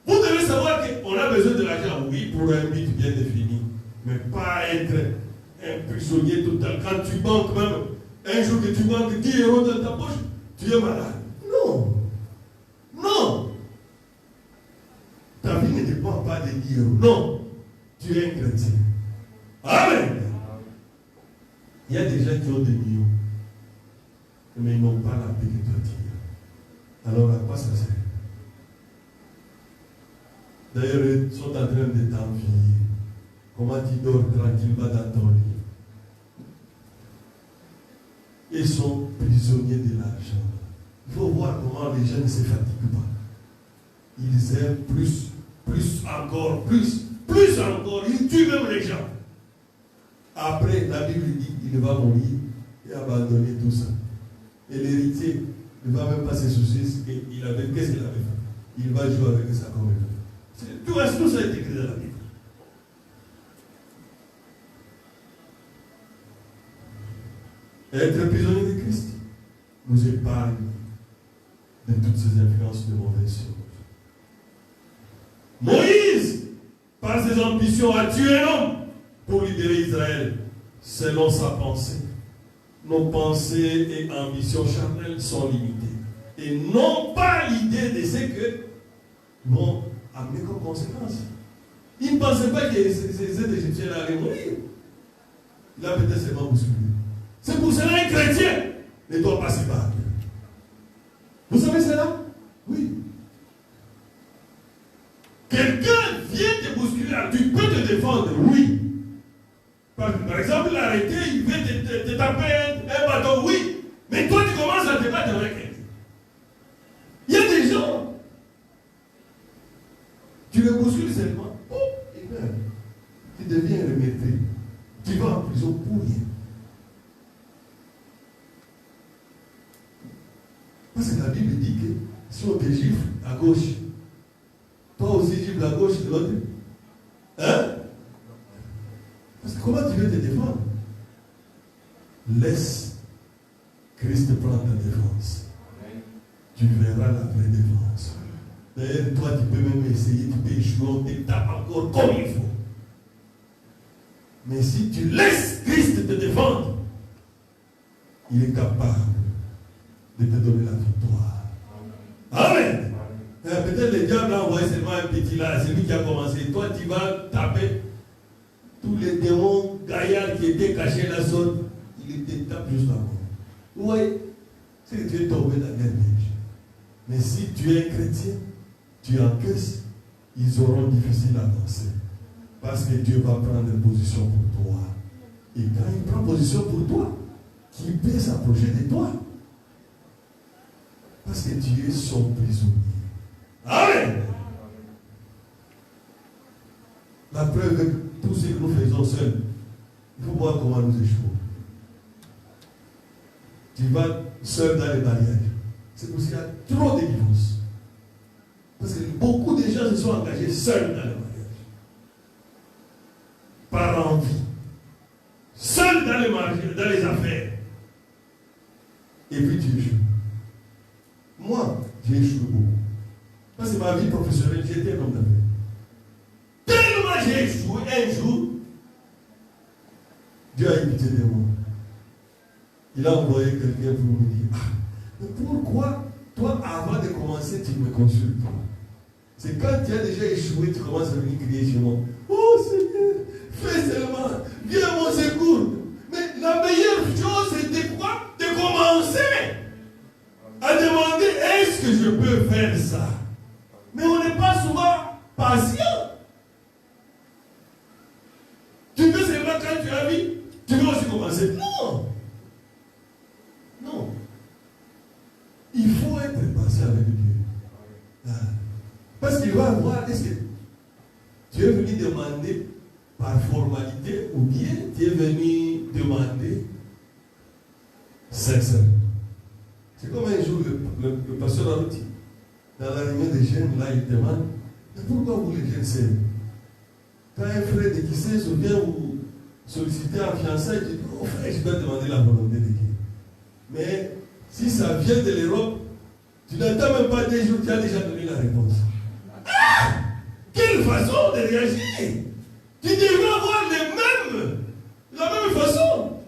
Vous devez savoir qu'on a besoin de l'argent, oui, pour un but bien défini. Mais pas être un prisonnier total. Quand tu manques même, un jour que tu manques 10 euros dans ta poche, tu es malade. Non! Non! Ta vie ne dépend pas des 10 euros. Non! Tu es un chrétien. Amen! Il y a des gens qui ont des millions, mais ils n'ont pas la paix que toi tu as. Alors à quoi ça sert? D'ailleurs, ils sont en train de t'envier. Comment tu dors tranquillement dans ton lit? Ils sont prisonniers de l'argent. Il faut voir comment les gens ne se fatiguent pas. Ils aiment plus encore. Ils tuent même les gens. Après, la Bible dit qu'il va mourir et abandonner tout ça. Et l'héritier ne va même pas se soucier qu'est-ce qu'il avait fait. Il va jouer avec ça comme il veut. Tout ça est écrit dans la Bible. Être prisonnier de Christ nous épargne de toutes ces influences de mauvaises choses. Moïse, par ses ambitions, a tué un homme pour libérer Israël selon sa pensée. Nos pensées et ambitions charnelles sont limitées et non pas l'idée de ce que vont amener comme conséquence. Il ne pensait pas que ces Égyptiens allaient mourir. Il a peut-être seulement bousculé. C'est pour cela qu'un chrétien ne doit pas se battre. Vous savez cela? Oui. Quelqu'un vient te bousculer, tu peux te défendre, oui. Par exemple, l'arrêté, il vient te taper un bâton, oui. Mais toi, tu commences à te battre avec quelqu'un. Il y a des gens, tu le bouscules seulement, oh, il meurt. Tu deviens remetté. Tu vas en prison pour rien. Parce que la Bible dit que si on te gifle à gauche, toi aussi gifle à gauche de l'autre. Hein? Parce que comment tu veux te défendre? Laisse Christ prendre ta défense. Tu verras la vraie défense. D'ailleurs, toi, tu peux même essayer, tu peux échouer, on te tape encore comme il faut. Mais si tu laisses Christ te défendre, il est capable de te donner la victoire. Amen. Peut-être le diable a envoyé seulement un petit là, c'est lui qui a commencé. Toi, tu vas taper tous les démons gaillards qui étaient cachés là, il te tape juste avant. Oui, c'est que tu es tombé dans leur neige. Mais si tu es un chrétien, tu encaisses, ils auront difficile à avancer. Parce que Dieu va prendre position pour toi. Et quand il prend position pour toi, qui peut s'approcher de toi? Parce que tu es son prisonnier. Amen. La preuve que tout ce que nous faisons seuls, il faut voir comment nous échouons. Tu vas seul dans les mariages. C'est parce qu'il y a trop de divorces. Parce que beaucoup de gens se sont engagés seuls dans les mariages. Par envie. Seuls dans les mariages, dans les affaires. Et puis tu échoues. Moi, j'ai échoué beaucoup. Parce que ma vie professionnelle, j'étais un homme d'affaires. Tellement j'ai échoué un jour, Dieu a eu pitié de moi. Il a envoyé quelqu'un pour me dire, ah, mais pourquoi, toi, avant de commencer, tu me consultes? C'est quand tu as déjà échoué, tu commences à venir crier chez moi. Oh Seigneur, fais seulement, viens à mon secours. Mais la meilleure chose, c'était quoi? De commencer à demander, est-ce que je peux faire ça? Mais on n'est pas souvent patient. Tu veux seulement quand tu as vu, tu veux aussi commencer. Non. Non. Il faut être patient avec Dieu. Parce qu'il va voir, est-ce que tu es venu demander par formalité ou bien tu es venu demander sincèrement. C'est comme un jour le pasteur a dit, dans la réunion des jeunes, là il demande, mais pourquoi vous les jeunes s'aiment? Quand un frère de Kissé vient vous solliciter en fiançailles, tu dis, oh frère, je dois demander la volonté de Dieu. Mais si ça vient de l'Europe, tu n'attends même pas 2 jours, tu as déjà donné la réponse. Ah! Quelle façon de réagir! Tu devrais avoir la même façon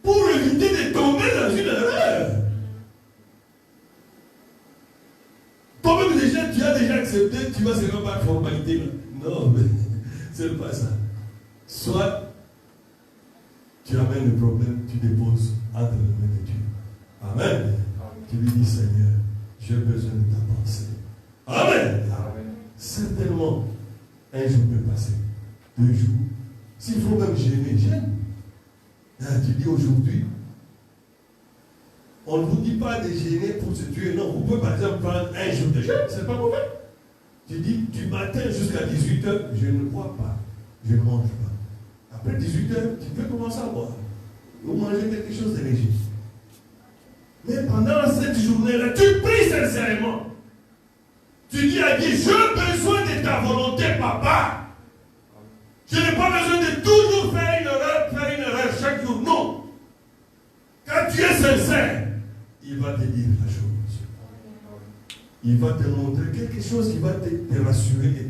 pour éviter de tomber dans une erreur. Toi-même déjà, tu as déjà accepté, tu vas seulement par formalité. Non, mais c'est pas ça. Soit tu amènes le problème, tu déposes entre les mains de Dieu. Amen. Tu lui dis, Seigneur, j'ai besoin de ta pensée. Amen. Certainement, un jour peut passer, 2 jours. S'il faut même gêner, gêne. Tu dis aujourd'hui, on ne vous dit pas de gêner pour se tuer. Non, vous pouvez par exemple prendre un jour de jeûne, c'est pas mauvais. Tu dis du matin jusqu'à 18h, je ne bois pas, je ne mange pas. Après 18h, tu peux commencer à boire. Ou manger quelque chose de léger. Mais pendant cette journée-là, tu pries sincèrement. Tu dis à Dieu, j'ai besoin de ta volonté, papa. Je n'ai pas besoin de toujours faire une erreur chaque jour. Non. Quand tu es sincère, il va te dire la chose. Il va te montrer quelque chose qui va te rassurer que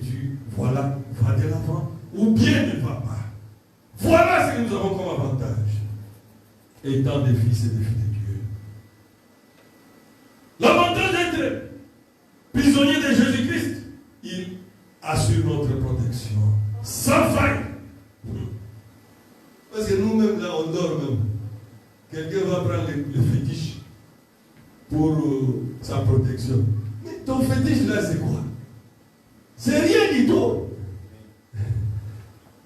voilà, va de l'avant. Ou bien ne va pas. Voilà ce que nous avons comme avantage. Étant des fils et des filles de Dieu. L'avantage d'être prisonnier de Jésus-Christ, il assure notre protection. Sans faille. Parce que nous-mêmes, là, on dort même. Quelqu'un va prendre le fétiche pour sa protection. Mais ton fétiche, là, c'est quoi? C'est rien du tout.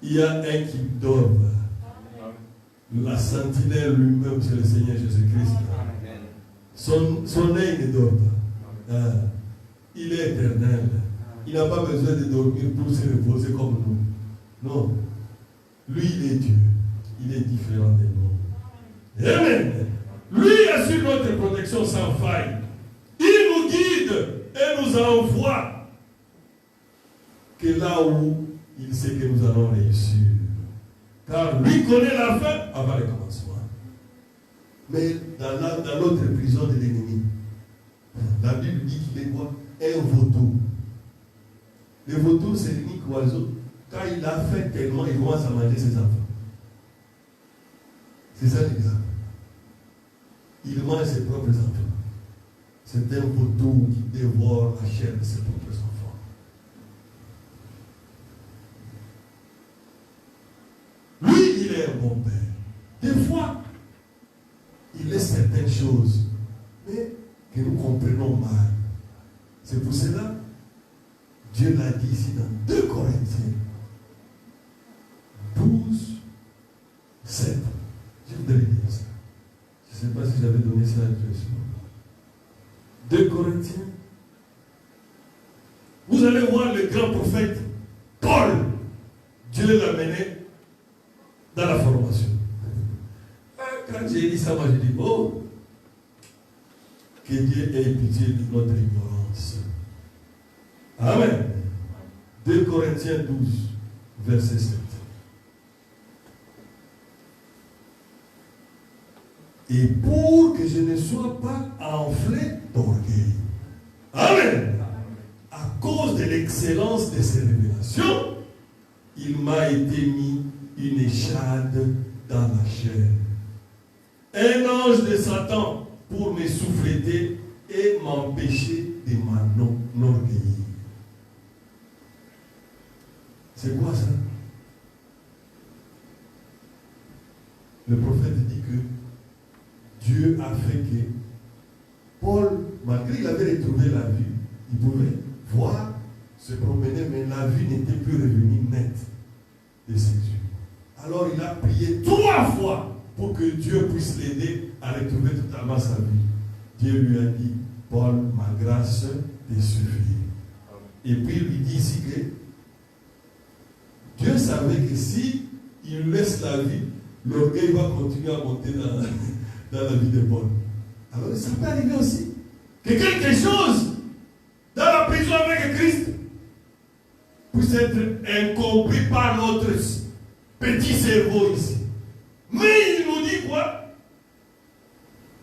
Il y a un qui dort. La sentinelle lui-même, c'est le Seigneur Jésus-Christ. Son œil ne dort pas. Il est éternel. Il n'a pas besoin de dormir pour se reposer comme nous. Non. Lui, il est Dieu. Il est différent de nous. Amen. Lui assure notre protection sans faille. Il nous guide et nous envoie que là où il sait que nous allons réussir. Car lui connaît la fin avant le commencement. Mais dans l'autre prison de l'ennemi, la Bible dit qu'il est quoi? Un vautour. Le vautour, c'est l'unique oiseau. Quand il a fait tellement, il commence à manger ses enfants. C'est ça l'exemple. Il mange ses propres enfants. C'est un vautour qui dévore la chair de ses propres enfants. Lui, il est un bon père. Des fois, il laisse certaines choses, mais que nous comprenons mal. C'est pour cela, Dieu l'a dit ici dans 2 Corinthiens 12, 7. Je voudrais dire ça. Je ne sais pas si j'avais donné ça à Dieu. 2 Corinthiens. Vous allez voir le grand prophète Paul. Dieu l'a mené dans la formation. Quand j'ai dit ça, moi j'ai dit, oh, que Dieu ait pitié de notre ignorance. Amen. 2 Corinthiens 12, verset 7. Et pour que je ne sois pas enflé d'orgueil. Amen. À cause de l'excellence de ces révélations, il m'a été mis une échade dans la chair. Un ange de Satan pour me souffleter et m'empêcher de m'enorgueillir. C'est quoi ça? Le prophète dit que Dieu a fait que Paul, malgré qu'il avait retrouvé la vue, il pouvait voir, se promener, mais la vue n'était plus revenue nette de ses yeux. Alors il a prié 3 fois pour que Dieu puisse l'aider à retrouver totalement sa vie. Dieu lui a dit, Paul, ma grâce te suffit. Et puis il lui dit ici que Dieu savait que si il laisse la vie, l'orgueil va continuer à monter dans la vie de Paul. Alors ça peut arriver aussi que quelque chose dans la prison avec Christ puisse être incompris par notre petit cerveau ici. Mais il nous dit quoi?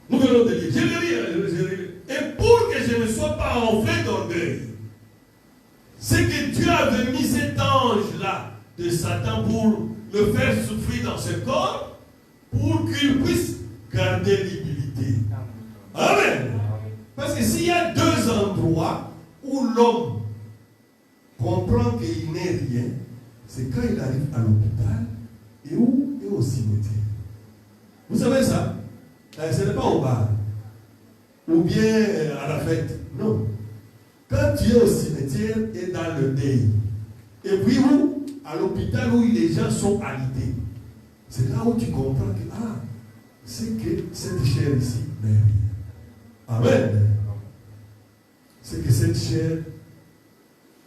Nous venons de lire. Je le lis. Et pour que je ne sois pas enflé d'orgueil, c'est que Dieu avait mis cet ange-là de Satan pour le faire souffrir dans ce corps, pour qu'il puisse garder l'humilité. Amen. Parce que s'il y a 2 endroits où l'homme comprend qu'il n'est rien, c'est quand il arrive à l'hôpital et au cimetière. Vous savez ça? Ce n'est pas au bar ou bien à la fête. Non. Quand tu es au cimetière et dans le deuil, et puis où? À l'hôpital où les gens sont alités. C'est là où tu comprends que c'est que cette chair ici n'est rien. Amen. C'est que cette chair,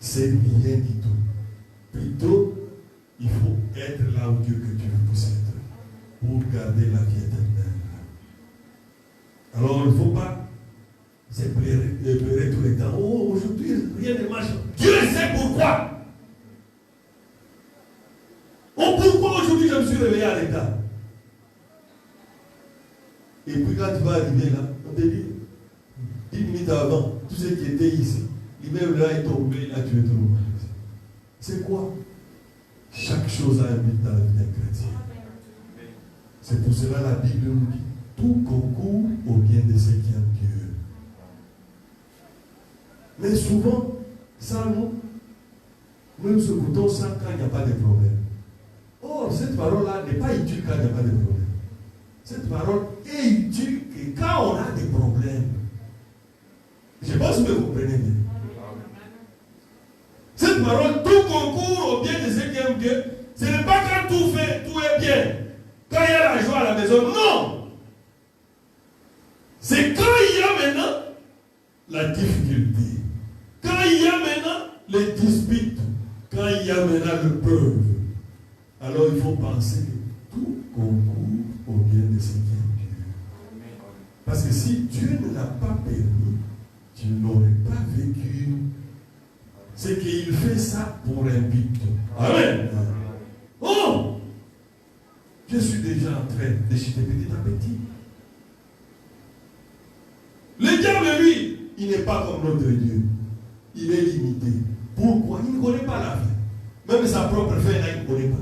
c'est rien du tout. Plutôt, il faut être là où Dieu que Dieu puisse être pour garder la vie éternelle. Alors, il ne faut pas se pleurer tout le temps. Oh, aujourd'hui, rien ne marche. Dieu sait pourquoi. Oh, pourquoi aujourd'hui je me suis réveillé à l'état? Et puis quand tu vas arriver là, on te dit, 10 minutes avant, tout ce qui était ici, l'immeuble là est tombé, là tu es tombé. C'est quoi? Chaque chose a un but dans la vie d'un chrétien. C'est pour cela la Bible nous dit, tout concourt au bien de ceux qui aiment Dieu. Mais souvent, ça nous écoutons ça quand il n'y a pas de problème. Or, cette parole-là n'est pas utile quand il n'y a pas de problème. Cette parole est utile que quand on a des problèmes. Je pense que vous comprenez bien. Cette parole, tout concourt au bien de ceux qui aiment Dieu. Ce n'est pas quand tout est bien. Quand il y a la joie à la maison. Non! C'est quand il y a maintenant la difficulté. Quand il y a maintenant les disputes. Quand il y a maintenant le peuple. Alors il faut penser que tout concourt au bien de ceux qui aiment Dieu. Parce que si Dieu ne l'a pas permis, tu n'aurais pas vécu. C'est qu'il fait ça pour un but. Amen. Oh! Je suis déjà en train de chuter petit à petit. Le diable, lui, il n'est pas comme notre Dieu. Il est limité. Pourquoi? Il ne connaît pas la fin. Même sa propre fin, là, il ne connaît pas.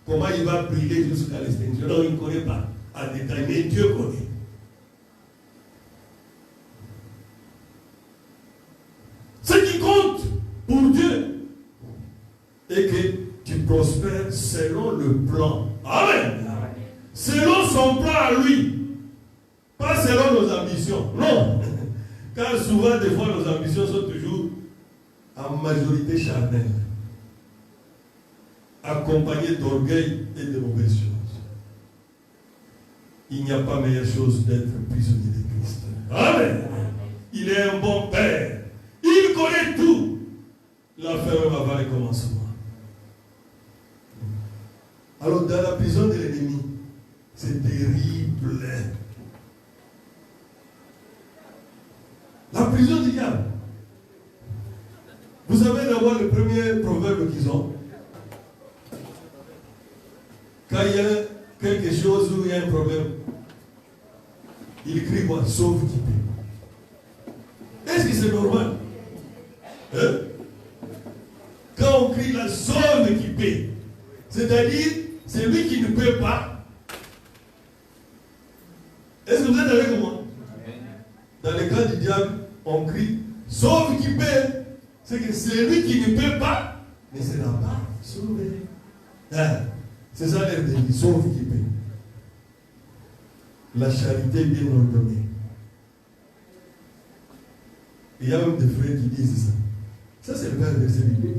Comment il va briller jusqu'à l'extinction? Non, il ne connaît pas en détail, mais Dieu connaît. Ce qui compte pour Dieu est que tu prospères selon le plan. Amen. Selon son plan à lui. Pas selon nos ambitions. Non. Car souvent, des fois, nos ambitions sont toujours en majorité charnelles, accompagné d'orgueil et de mauvaises choses. Il n'y a pas meilleure chose d'être prisonnier de Christ. Amen. Il est un bon Père. Il connaît tout. La fin même avant le commencement. Alors dans la prison de l'ennemi, c'est terrible. La prison du diable. Vous savez d'abord le premier proverbe qu'ils ont. Quand il y a quelque chose où il y a un problème, il crie quoi? Sauve qui peut. Est-ce que c'est normal? Hein? Quand on crie la sauve qui peut, c'est-à-dire c'est lui qui ne peut pas. Est-ce que vous êtes avec moi? Dans le cas du diable, on crie sauve qui peut. C'est que c'est lui qui ne peut pas, mais c'est la part. sauvé. Ah, c'est ça l'air de vie, sauve qui paye. La charité bien ordonnée. Il y a même des frères qui disent ça. Ça, c'est le verset biblique.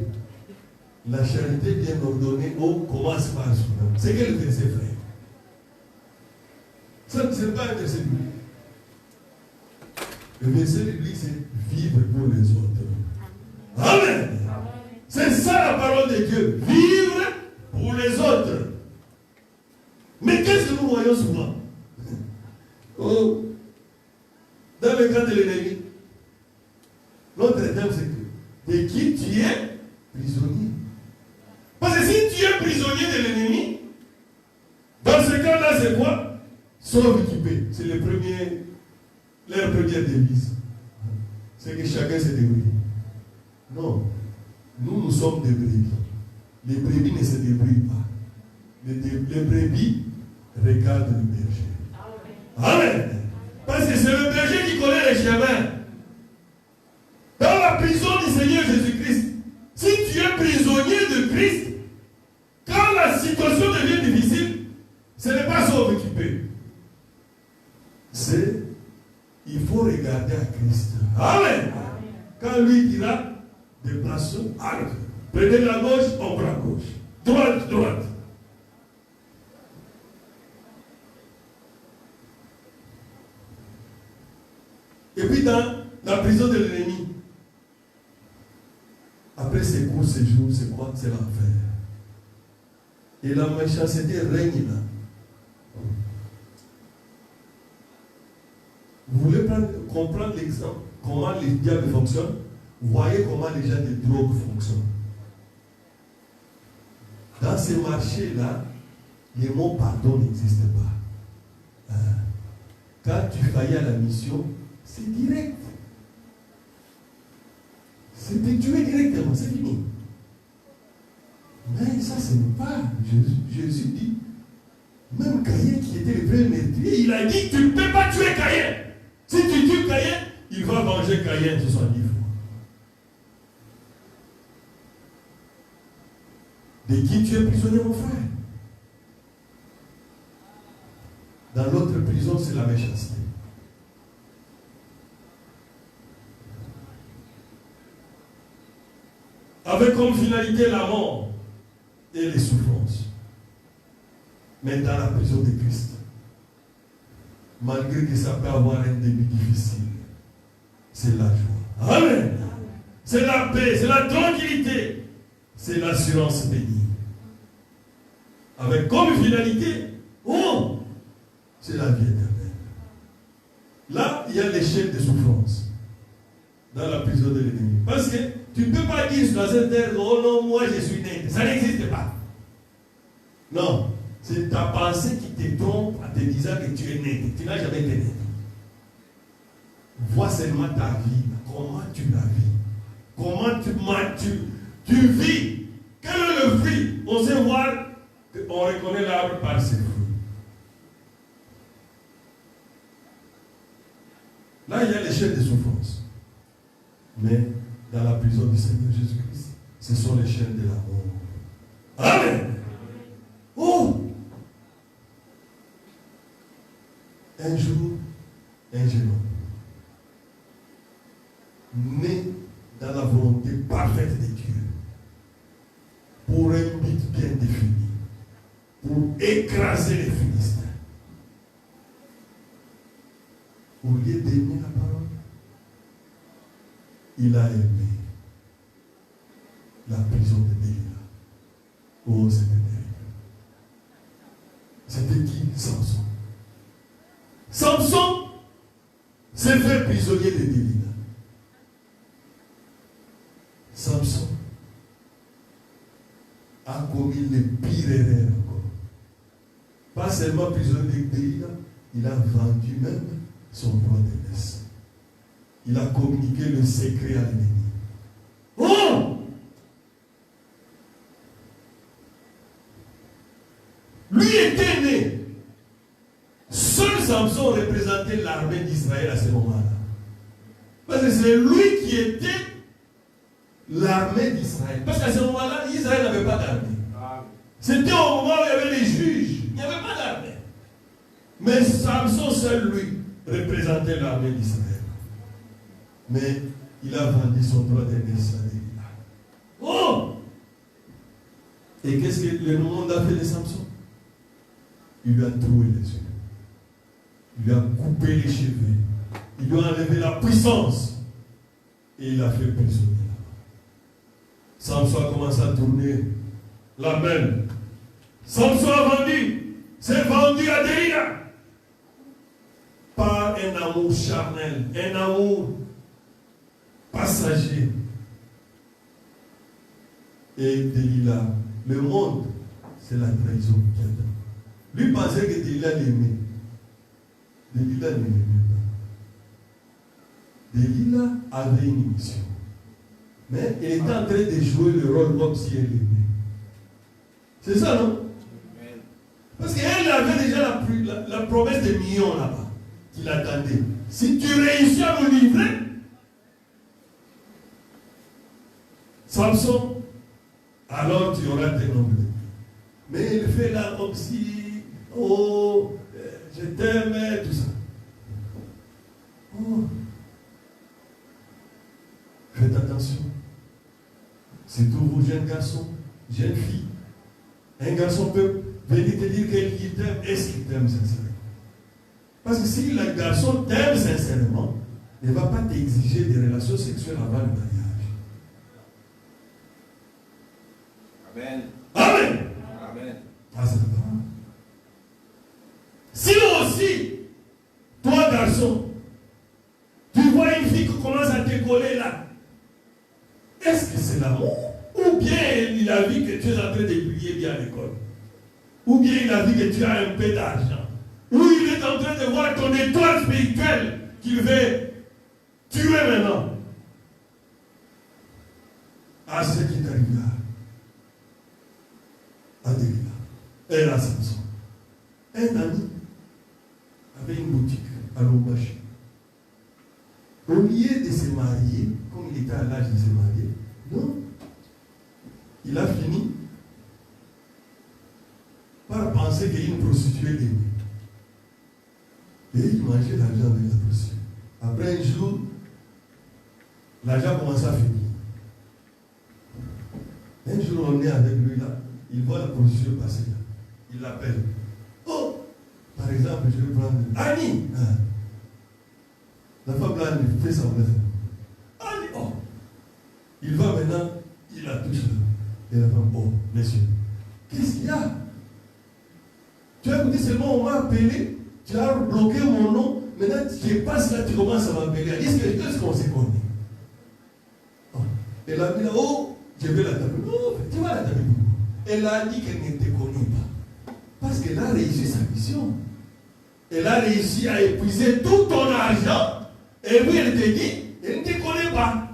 La charité bien ordonnée, commence par soi-même. C'est quel verset, frère? Ça, ce n'est pas un verset biblique. Le verset biblique, c'est vivre pour les autres. Amen. C'est ça la parole de Dieu. Vivre pour les autres. Mais qu'est-ce que nous voyons souvent? Oh, dans le cas de l'ennemi, l'autre thème, c'est que de qui tu es prisonnier. Parce que si tu es prisonnier de l'ennemi, dans ce cas-là, c'est quoi? Sauve qui paie. C'est leur première devise. C'est que chacun se débrouille. Non. Nous sommes des brebis. Les brebis ne se débrouillent pas. Les brebis regardent le berger. Amen. Parce que c'est le berger qui connaît les chemins. Dans la prison du Seigneur Jésus-Christ, si tu es prisonnier de Christ, quand la situation devient difficile, ce n'est pas sauve qui paie. Il faut regarder à Christ. Amen. Quand lui dira, déplaçons, arrête. Prenez la gauche, on prend gauche. Droite, droite. Et puis dans la prison de l'ennemi, après ces courts séjours, c'est quoi? C'est l'enfer. Et la méchanceté règne là. Vous voulez comprendre l'exemple, comment les diables fonctionnent? Voyez comment les gens de drogue fonctionnent. Dans ces marchés-là, les mots pardon n'existent pas. Quand tu faillis à la mission, c'est direct. C'est de tuer directement, c'est fini. Mais ça, ce n'est pas. Jésus dit, même Caïn qui était le vrai meurtrier, il a dit, tu ne peux pas tuer Caïn. Si tu tues Caïn, il va venger Caïn 70 fois. De qui tu es prisonnier, mon frère? Dans l'autre prison, c'est la méchanceté. Avec comme finalité la mort et les souffrances. Mais dans la prison de Christ, malgré que ça peut avoir un début difficile, c'est la joie. Amen. C'est la paix, c'est la tranquillité, c'est l'assurance bénie. Avec comme finalité, c'est la vie éternelle. Là, il y a l'échelle de souffrance dans la prison de l'ennemi. Parce que tu ne peux pas dire dans cette terre, oh non, moi je suis né. Ça n'existe pas. Non. C'est ta pensée qui te trompe en te disant que tu es né. Tu n'as jamais été né. Vois seulement ta vie. Comment tu la vis. Comment tu vis. Quel est le fruit? On sait voir qu'on reconnaît l'arbre par ses fruits. Là, il y a l'échelle de souffrance. Mais dans la prison du Seigneur Jésus-Christ, ce sont les chaînes de l'amour. Amen. Un jour, un jeune homme, né dans la volonté parfaite de Dieu, pour un but bien défini, pour écraser les Philistins. Au lieu d'aimer la parole, il a aimé la prison de Délila. Oh, c'était terrible. C'était qui? Samson. Samson s'est fait prisonnier de Délila. Samson a commis les pires erreurs encore. Pas seulement prisonnier de Délila, il a vendu même son droit d'aînesse. Il a communiqué le secret à l'ennemi. Lui était né. Seul Samson représentait l'armée d'Israël à ce moment-là. Parce que c'est lui qui était l'armée d'Israël. Parce qu'à ce moment-là, Israël n'avait pas d'armée. C'était au moment où il y avait les juges. Il n'y avait pas d'armée. Mais Samson seul, lui, représentait l'armée d'Israël. Mais il a vendu son droit d'aînesse à Delilah. Oh! Et qu'est-ce que le monde a fait de Samson? Il lui a troué les yeux. Il lui a coupé les cheveux. Il lui a enlevé la puissance. Et il l'a fait prisonnier. Samson a commencé à tourner la main. Samson a vendu. C'est vendu à Delilah. Par un amour charnel. Un amour passager. Et Delilah, le monde, c'est la trahison qu'il a donnée. Lui pensait que Delilah l'aimait. Delilah ne l'aimait pas. Delilah avait une mission. Mais elle était en train de jouer le rôle comme si elle l'aimait. C'est ça, non? Parce qu'elle avait déjà la promesse de millions là-bas, qui l'attendait. Si tu réussis à me livrer, Samson, alors tu auras tes noms. Mais elle fait là comme si, oh, je t'aime, tout ça. Oh. Faites attention. Surtout vous, jeunes garçons, jeunes filles. Un garçon peut venir te dire qu'il t'aime. Est-ce qu'il t'aime sincèrement? Parce que si le garçon t'aime sincèrement, il ne va pas t'exiger des relations sexuelles avant le mariage. Amen. Amen. Amen. Ah, c'est pas. Si aussi, toi garçon, tu vois une fille qui commence à te coller là, est-ce que c'est l'amour? Ou bien il a vu que tu es en train de briller bien à l'école? Ou bien il a vu que tu as un peu d'argent? Ou il est en train de voir ton étoile spirituelle qu'il veut tuer maintenant? À ce qui t'arrive à Delilah et à Samson. Un ami avait une boutique à Lubumbashi. Au lieu de se marier, comme il était à l'âge de se marier, non. Il a fini par penser qu'il y a une prostituée l'aimait. Et il mangeait l'argent avec la prostituée. Après un jour, l'argent commençait à finir. Un jour, on est avec lui là, il voit la prostituée passer là. Il l'appelle. Oh! Par exemple, je vais prendre Annie! La femme là, elle fait sa maison. Annie! Oh! Il va maintenant, il la touche là. Et la femme, oh, monsieur, qu'est-ce qu'il y a? Tu as écouté seulement, on m'a appelé, tu as bloqué mon nom, maintenant tu passes là, tu commences à m'appeler. Est-ce qu'on s'est connu? Oh. Elle a dit là, oh, je vais la taper. Oh, tu vas la taper. Elle a dit qu'elle ne te connaît pas. Parce qu'elle a réussi sa mission. Elle a réussi à épuiser tout ton argent. Et puis elle te dit, elle ne te connaît pas.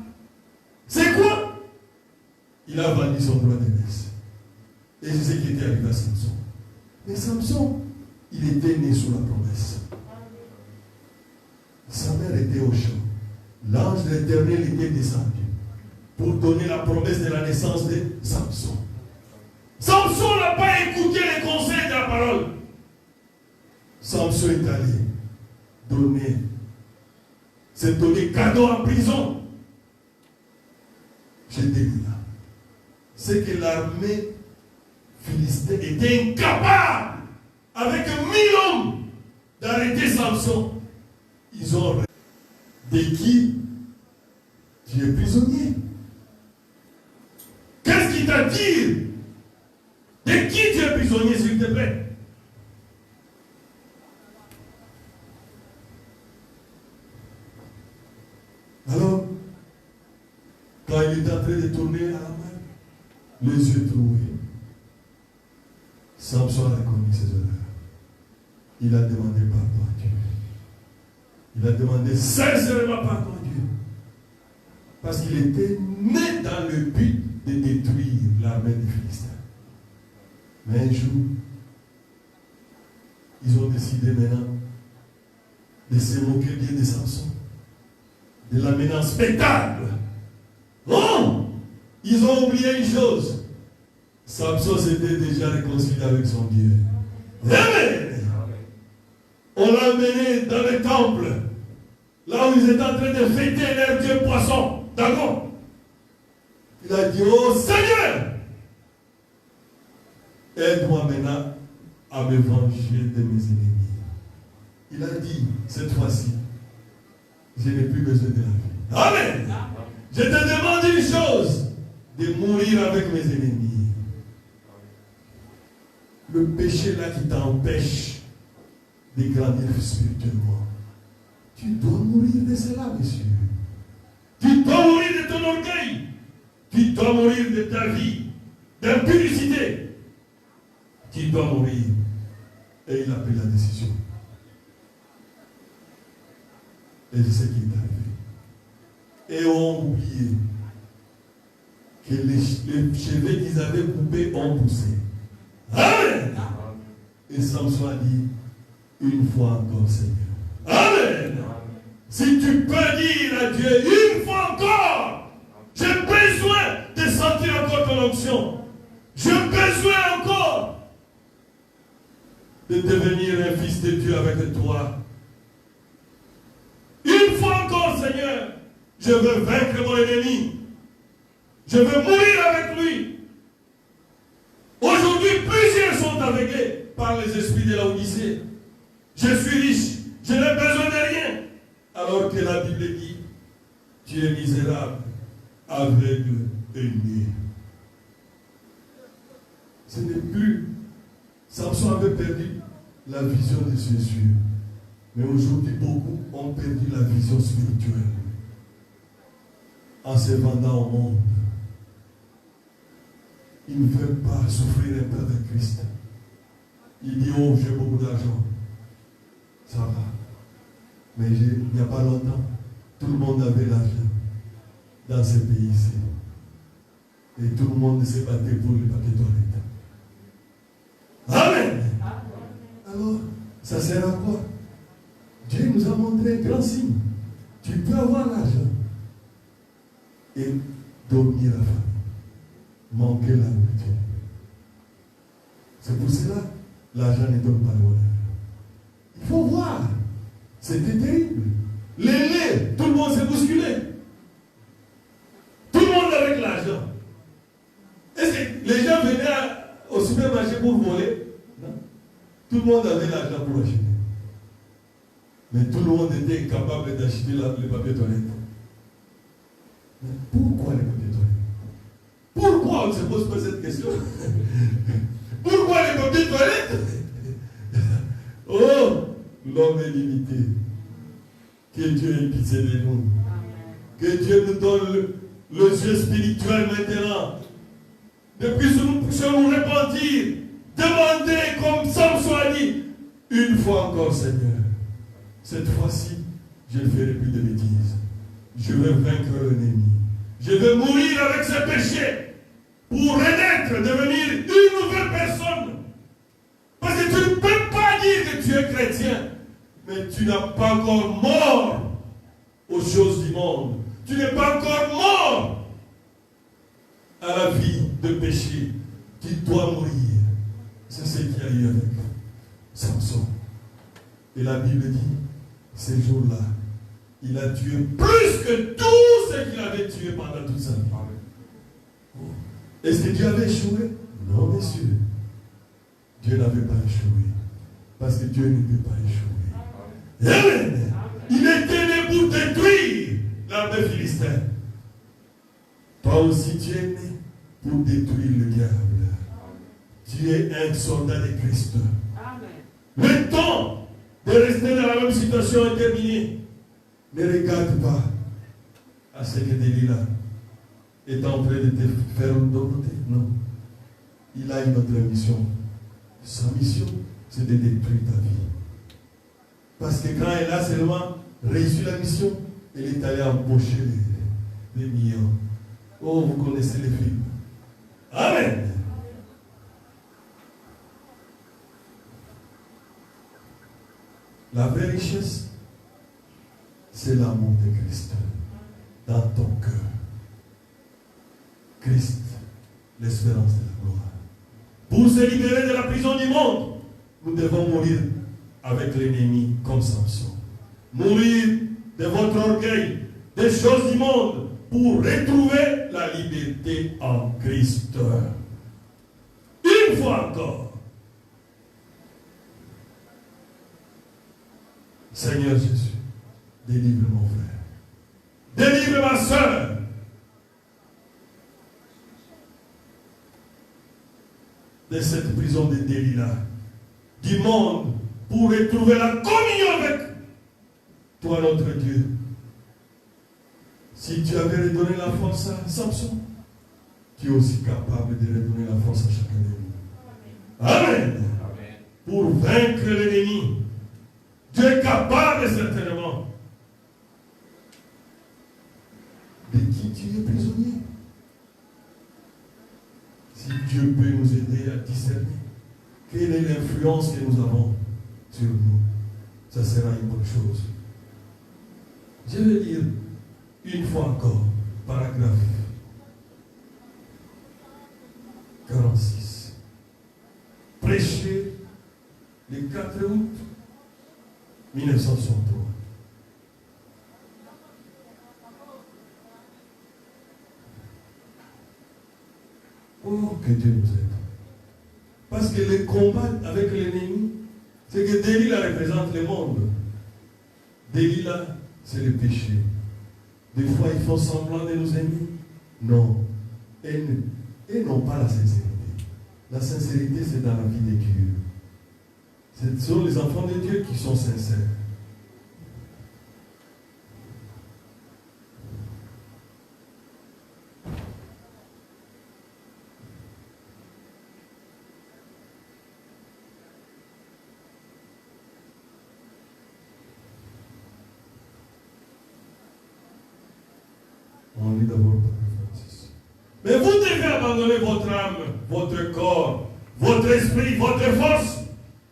C'est quoi? Il a vendu son droit d'aînesse. Et c'est ce qui était arrivé à Samson. Mais Samson, il était né sous la promesse. Sa mère était au champ. L'ange de l'Éternel était descendu pour donner la promesse de la naissance de Samson. Samson n'a pas écouté les conseils de la parole. Samson est allé s'est donné cadeau en prison. J'ai dit là. C'est que l'armée philistine était incapable, avec 1000 hommes, d'arrêter Samson. Ils ont de qui tu es prisonnier. Qu'est-ce qui t'attire? De qui tu es prisonnier, s'il te plaît? Alors, quand il est en train de tourner à la main, les yeux troués, Samson a reconnu ses erreurs. Il a demandé pardon à Dieu. Il a demandé sincèrement pardon à Dieu. Parce qu'il était né dans le but de détruire l'armée des Philistins. Mais un jour, ils ont décidé maintenant de se moquer bien de Samson, de l'amener en spectacle. Oh! Ils ont oublié une chose. Samson s'était déjà réconcilié avec son Dieu. Amen. On l'a amené dans le temple, là où ils étaient en train de fêter leur Dieu poisson, Dagon. Il a dit, oh Seigneur, aide-moi maintenant à me venger de mes ennemis. Il a dit, cette fois-ci, je n'ai plus besoin de la vie. Amen. Je te demande une chose, de mourir avec mes ennemis. Le péché là qui t'empêche de grandir spirituellement. Tu dois mourir de cela, monsieur. Tu dois mourir de ton orgueil. Tu dois mourir de ta vie d'impudicité. Tu dois mourir. Et il a pris la décision. Et c'est ce qui est arrivé. Et ont oublié que les cheveux qu'ils avaient coupés ont poussé. Amen. Et Samson a dit, une fois encore, Seigneur. Amen. Si tu peux dire à Dieu, une fois encore, j'ai besoin de sentir encore ton onction. J'ai besoin encore de devenir un fils de Dieu avec toi. Une fois encore, Seigneur, je veux vaincre mon ennemi. Je veux mourir avec lui. Aujourd'hui, plusieurs sont aveuglés par les esprits de la Odyssée. Je suis riche, je n'ai besoin de rien. Alors que la Bible dit, tu es misérable, aveugle et nu. Ce n'est plus. Samson avait perdu la vision de ses yeux. Mais aujourd'hui, beaucoup ont perdu la vision spirituelle en se vendant au monde. Ils ne veulent pas souffrir un peu avec Christ. Il dit, oh, j'ai beaucoup d'argent. Ça va. Mais il n'y a pas longtemps, tout le monde avait l'argent dans ce pays-ci. Et tout le monde se battait pour les papiers toilettes. Amen. Alors, ça sert à quoi? Dieu nous a montré un grand signe. Tu peux avoir l'argent et dormir à faim. Manquer la nourriture. C'est pour cela l'argent ne donne pas le bonheur. Il faut voir. C'était terrible. Les laits, tout le monde s'est bousculé. Tout le monde avec l'argent. Est-ce que les gens venaient au supermarché pour voler? Non. Tout le monde avait l'argent pour acheter. Mais tout le monde était capable d'acheter les papiers toilettes. Mais pourquoi les papiers toilettes? Pourquoi on ne se pose pas cette question? Pourquoi les papiers toilettes? Oh, l'homme est limité. Que Dieu ait pitié de nous. Que Dieu nous donne le jeu spirituel maintenant. Depuis que nous puissions nous repentir, demander comme Samson a dit, une fois encore, Seigneur, cette fois-ci, je ne ferai plus de bêtises. Je vais vaincre l'ennemi. Je vais mourir avec ce péché pour renaître, devenir une nouvelle personne. Parce que tu ne peux pas dire que tu es chrétien, mais tu n'as pas encore mort aux choses du monde. Tu n'es pas encore mort à la vie de péché. Tu dois mourir. C'est ce qu'il y a eu avec Samson. Et la Bible dit, ces jours-là, il a tué plus que tout ce qu'il avait tué pendant toute sa vie. Est-ce que Dieu avait échoué? Non, messieurs. Dieu n'avait pas échoué. Parce que Dieu ne peut pas échouer. Amen. Il était né pour détruire l'armée philistin. Toi aussi, tu es né pour détruire le diable. Tu es un soldat de Christ. Le temps de rester dans la même situation est terminé. Ne regarde pas à ce que Delilah est en train de te faire dompter. Non. Il a une autre mission. Sa mission, c'est de détruire ta vie. Parce que quand elle a seulement réussi la mission, elle est allée embaucher les millions. Oh, vous connaissez les films. Amen. La vraie richesse, c'est l'amour de Christ dans ton cœur. Christ, l'espérance de la gloire. Pour se libérer de la prison du monde, nous devons mourir avec l'ennemi comme Samson. Mourir de votre orgueil, des choses du monde, pour retrouver la liberté en Christ. Une fois encore. Seigneur Jésus, délivre mon frère. Délivre ma soeur. De cette prison de Delilah, du monde, pour retrouver la communion avec toi, notre Dieu. Si tu avais redonné la force à Samson, tu es aussi capable de redonner la force à chacun de nous. Amen. Amen. Pour vaincre l'ennemi, Dieu est capable certainement. De qui tu es prisonnier? Si Dieu peut nous aider à discerner quelle est l'influence que nous avons sur nous, ça sera une bonne chose. Je vais lire une fois encore, paragraphe 46. Prêché le 4 août 1963. Oh, que Dieu nous aide. Parce que le combat avec l'ennemi, c'est que Delilah représente le monde. Delilah, c'est le péché. Des fois, ils font semblant de nous aimer. Non. Et non pas la sincérité. La sincérité, c'est dans la vie de Dieu. Ce sont les enfants de Dieu qui sont sincères. On lit d'abord Francis. Mais vous devez abandonner votre âme, votre corps, votre esprit, votre force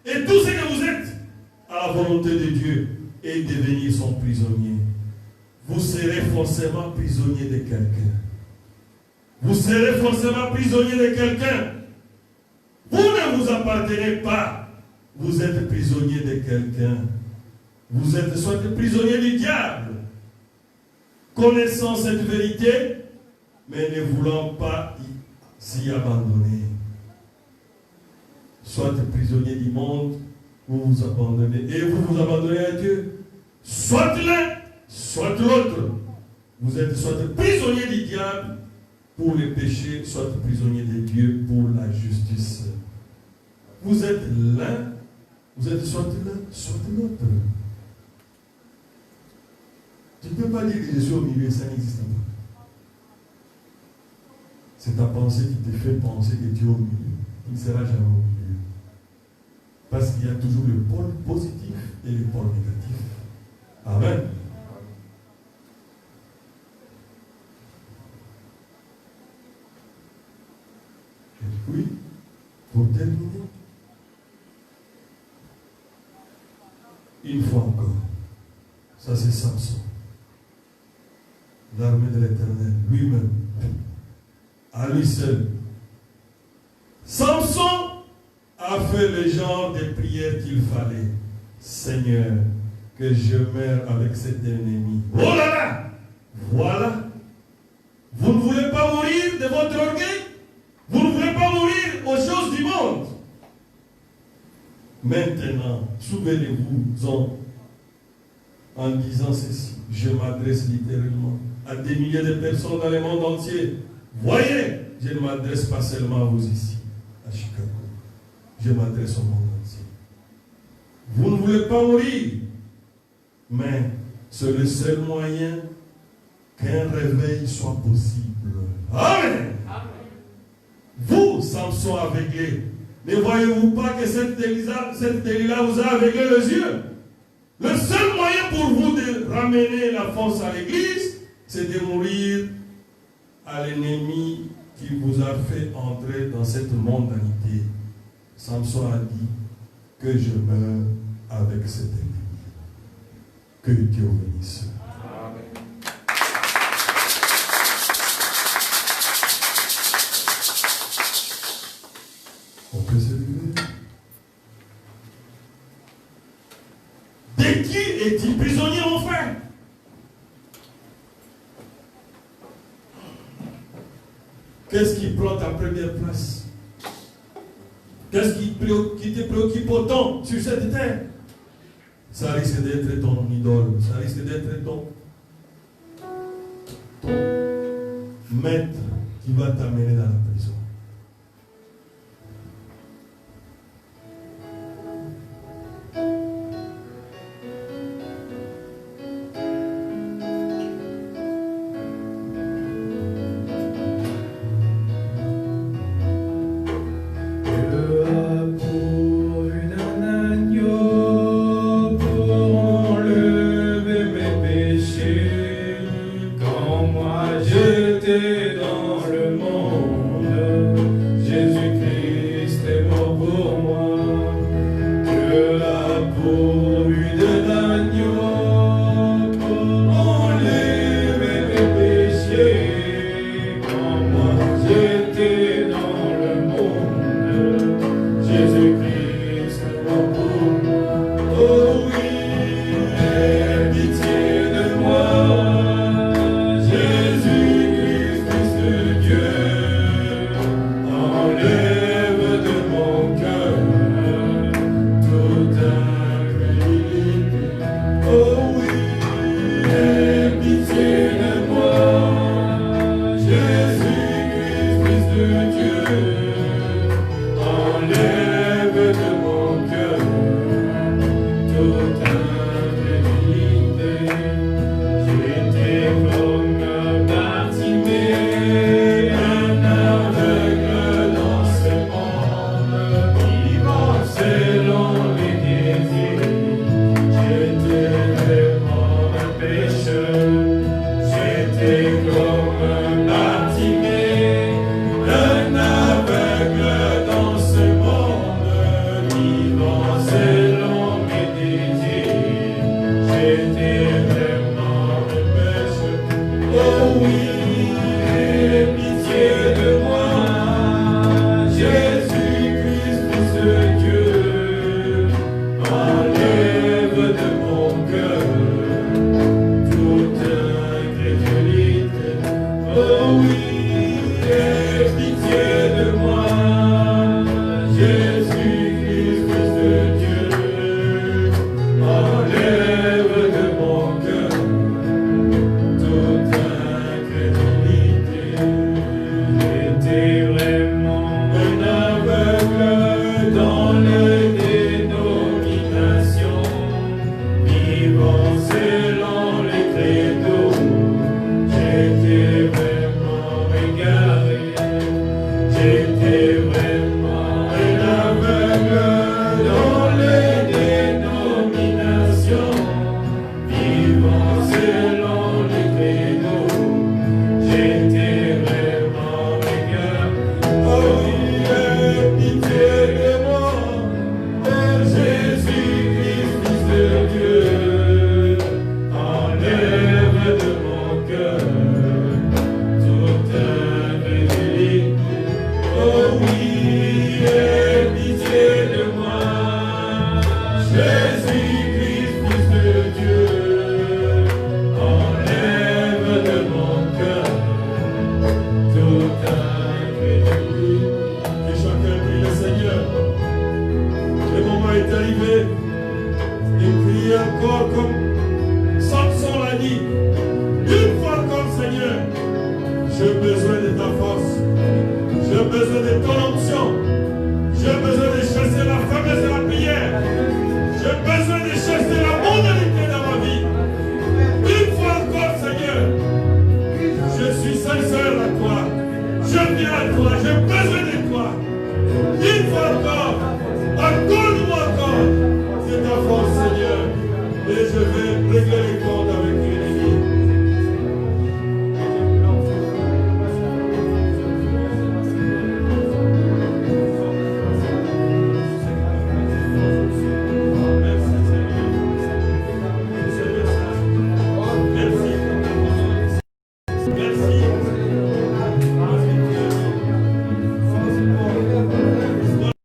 et tout ce que vous êtes à la volonté de Dieu et devenir son prisonnier. Vous serez forcément prisonnier de quelqu'un. Vous serez forcément prisonnier de quelqu'un. Vous ne vous appartenez pas. Vous êtes prisonnier de quelqu'un. Vous êtes soit prisonnier du diable, connaissant cette vérité, mais ne voulant pas s'y abandonner. Soit prisonnier du monde, vous vous abandonnez, et vous vous abandonnez à Dieu. Soit l'un, soit l'autre. Vous êtes soit prisonnier du diable pour les péchés, soit prisonnier de Dieu pour la justice. Vous êtes l'un, vous êtes soit l'un, soit l'autre. Tu ne peux pas dire que je suis au milieu, ça n'existe pas. C'est ta pensée qui te fait penser que tu es au milieu. Tu ne seras jamais au milieu. Parce qu'il y a toujours le pôle positif et le pôle négatif. Amen. Et puis, pour terminer, une fois encore, ça c'est Samson. L'armée de l'Éternel, lui-même, à lui seul. Samson a fait le genre de prière qu'il fallait. Seigneur, que je meure avec cet ennemi. Oh là là! Voilà. Vous ne voulez pas mourir de votre orgueil? Vous ne voulez pas mourir aux choses du monde? Maintenant, souvenez-vous en disant ceci. Je m'adresse littéralement à des milliers de personnes dans le monde entier. Voyez, je ne m'adresse pas seulement à vous ici, à Chicago. Je m'adresse au monde entier. Vous ne voulez pas mourir, mais c'est le seul moyen qu'un réveil soit possible. Amen. Amen. Vous, Samson aveuglé, ne voyez-vous pas que cette Delilah vous a aveuglé les yeux? Le seul moyen pour vous de ramener la force à l'église, c'est de mourir à l'ennemi qui vous a fait entrer dans cette mondanité. Samson a dit que je meurs avec cet ennemi. Que Dieu vous bénisse. est-il prisonnier enfin? Qu'est-ce qui prend ta première place? Qu'est-ce qui te préoccupe autant sur cette terre? Ça risque d'être ton idole, ça risque d'être ton maître qui va t'amener dans la prison. Encore comme Samson l'a dit,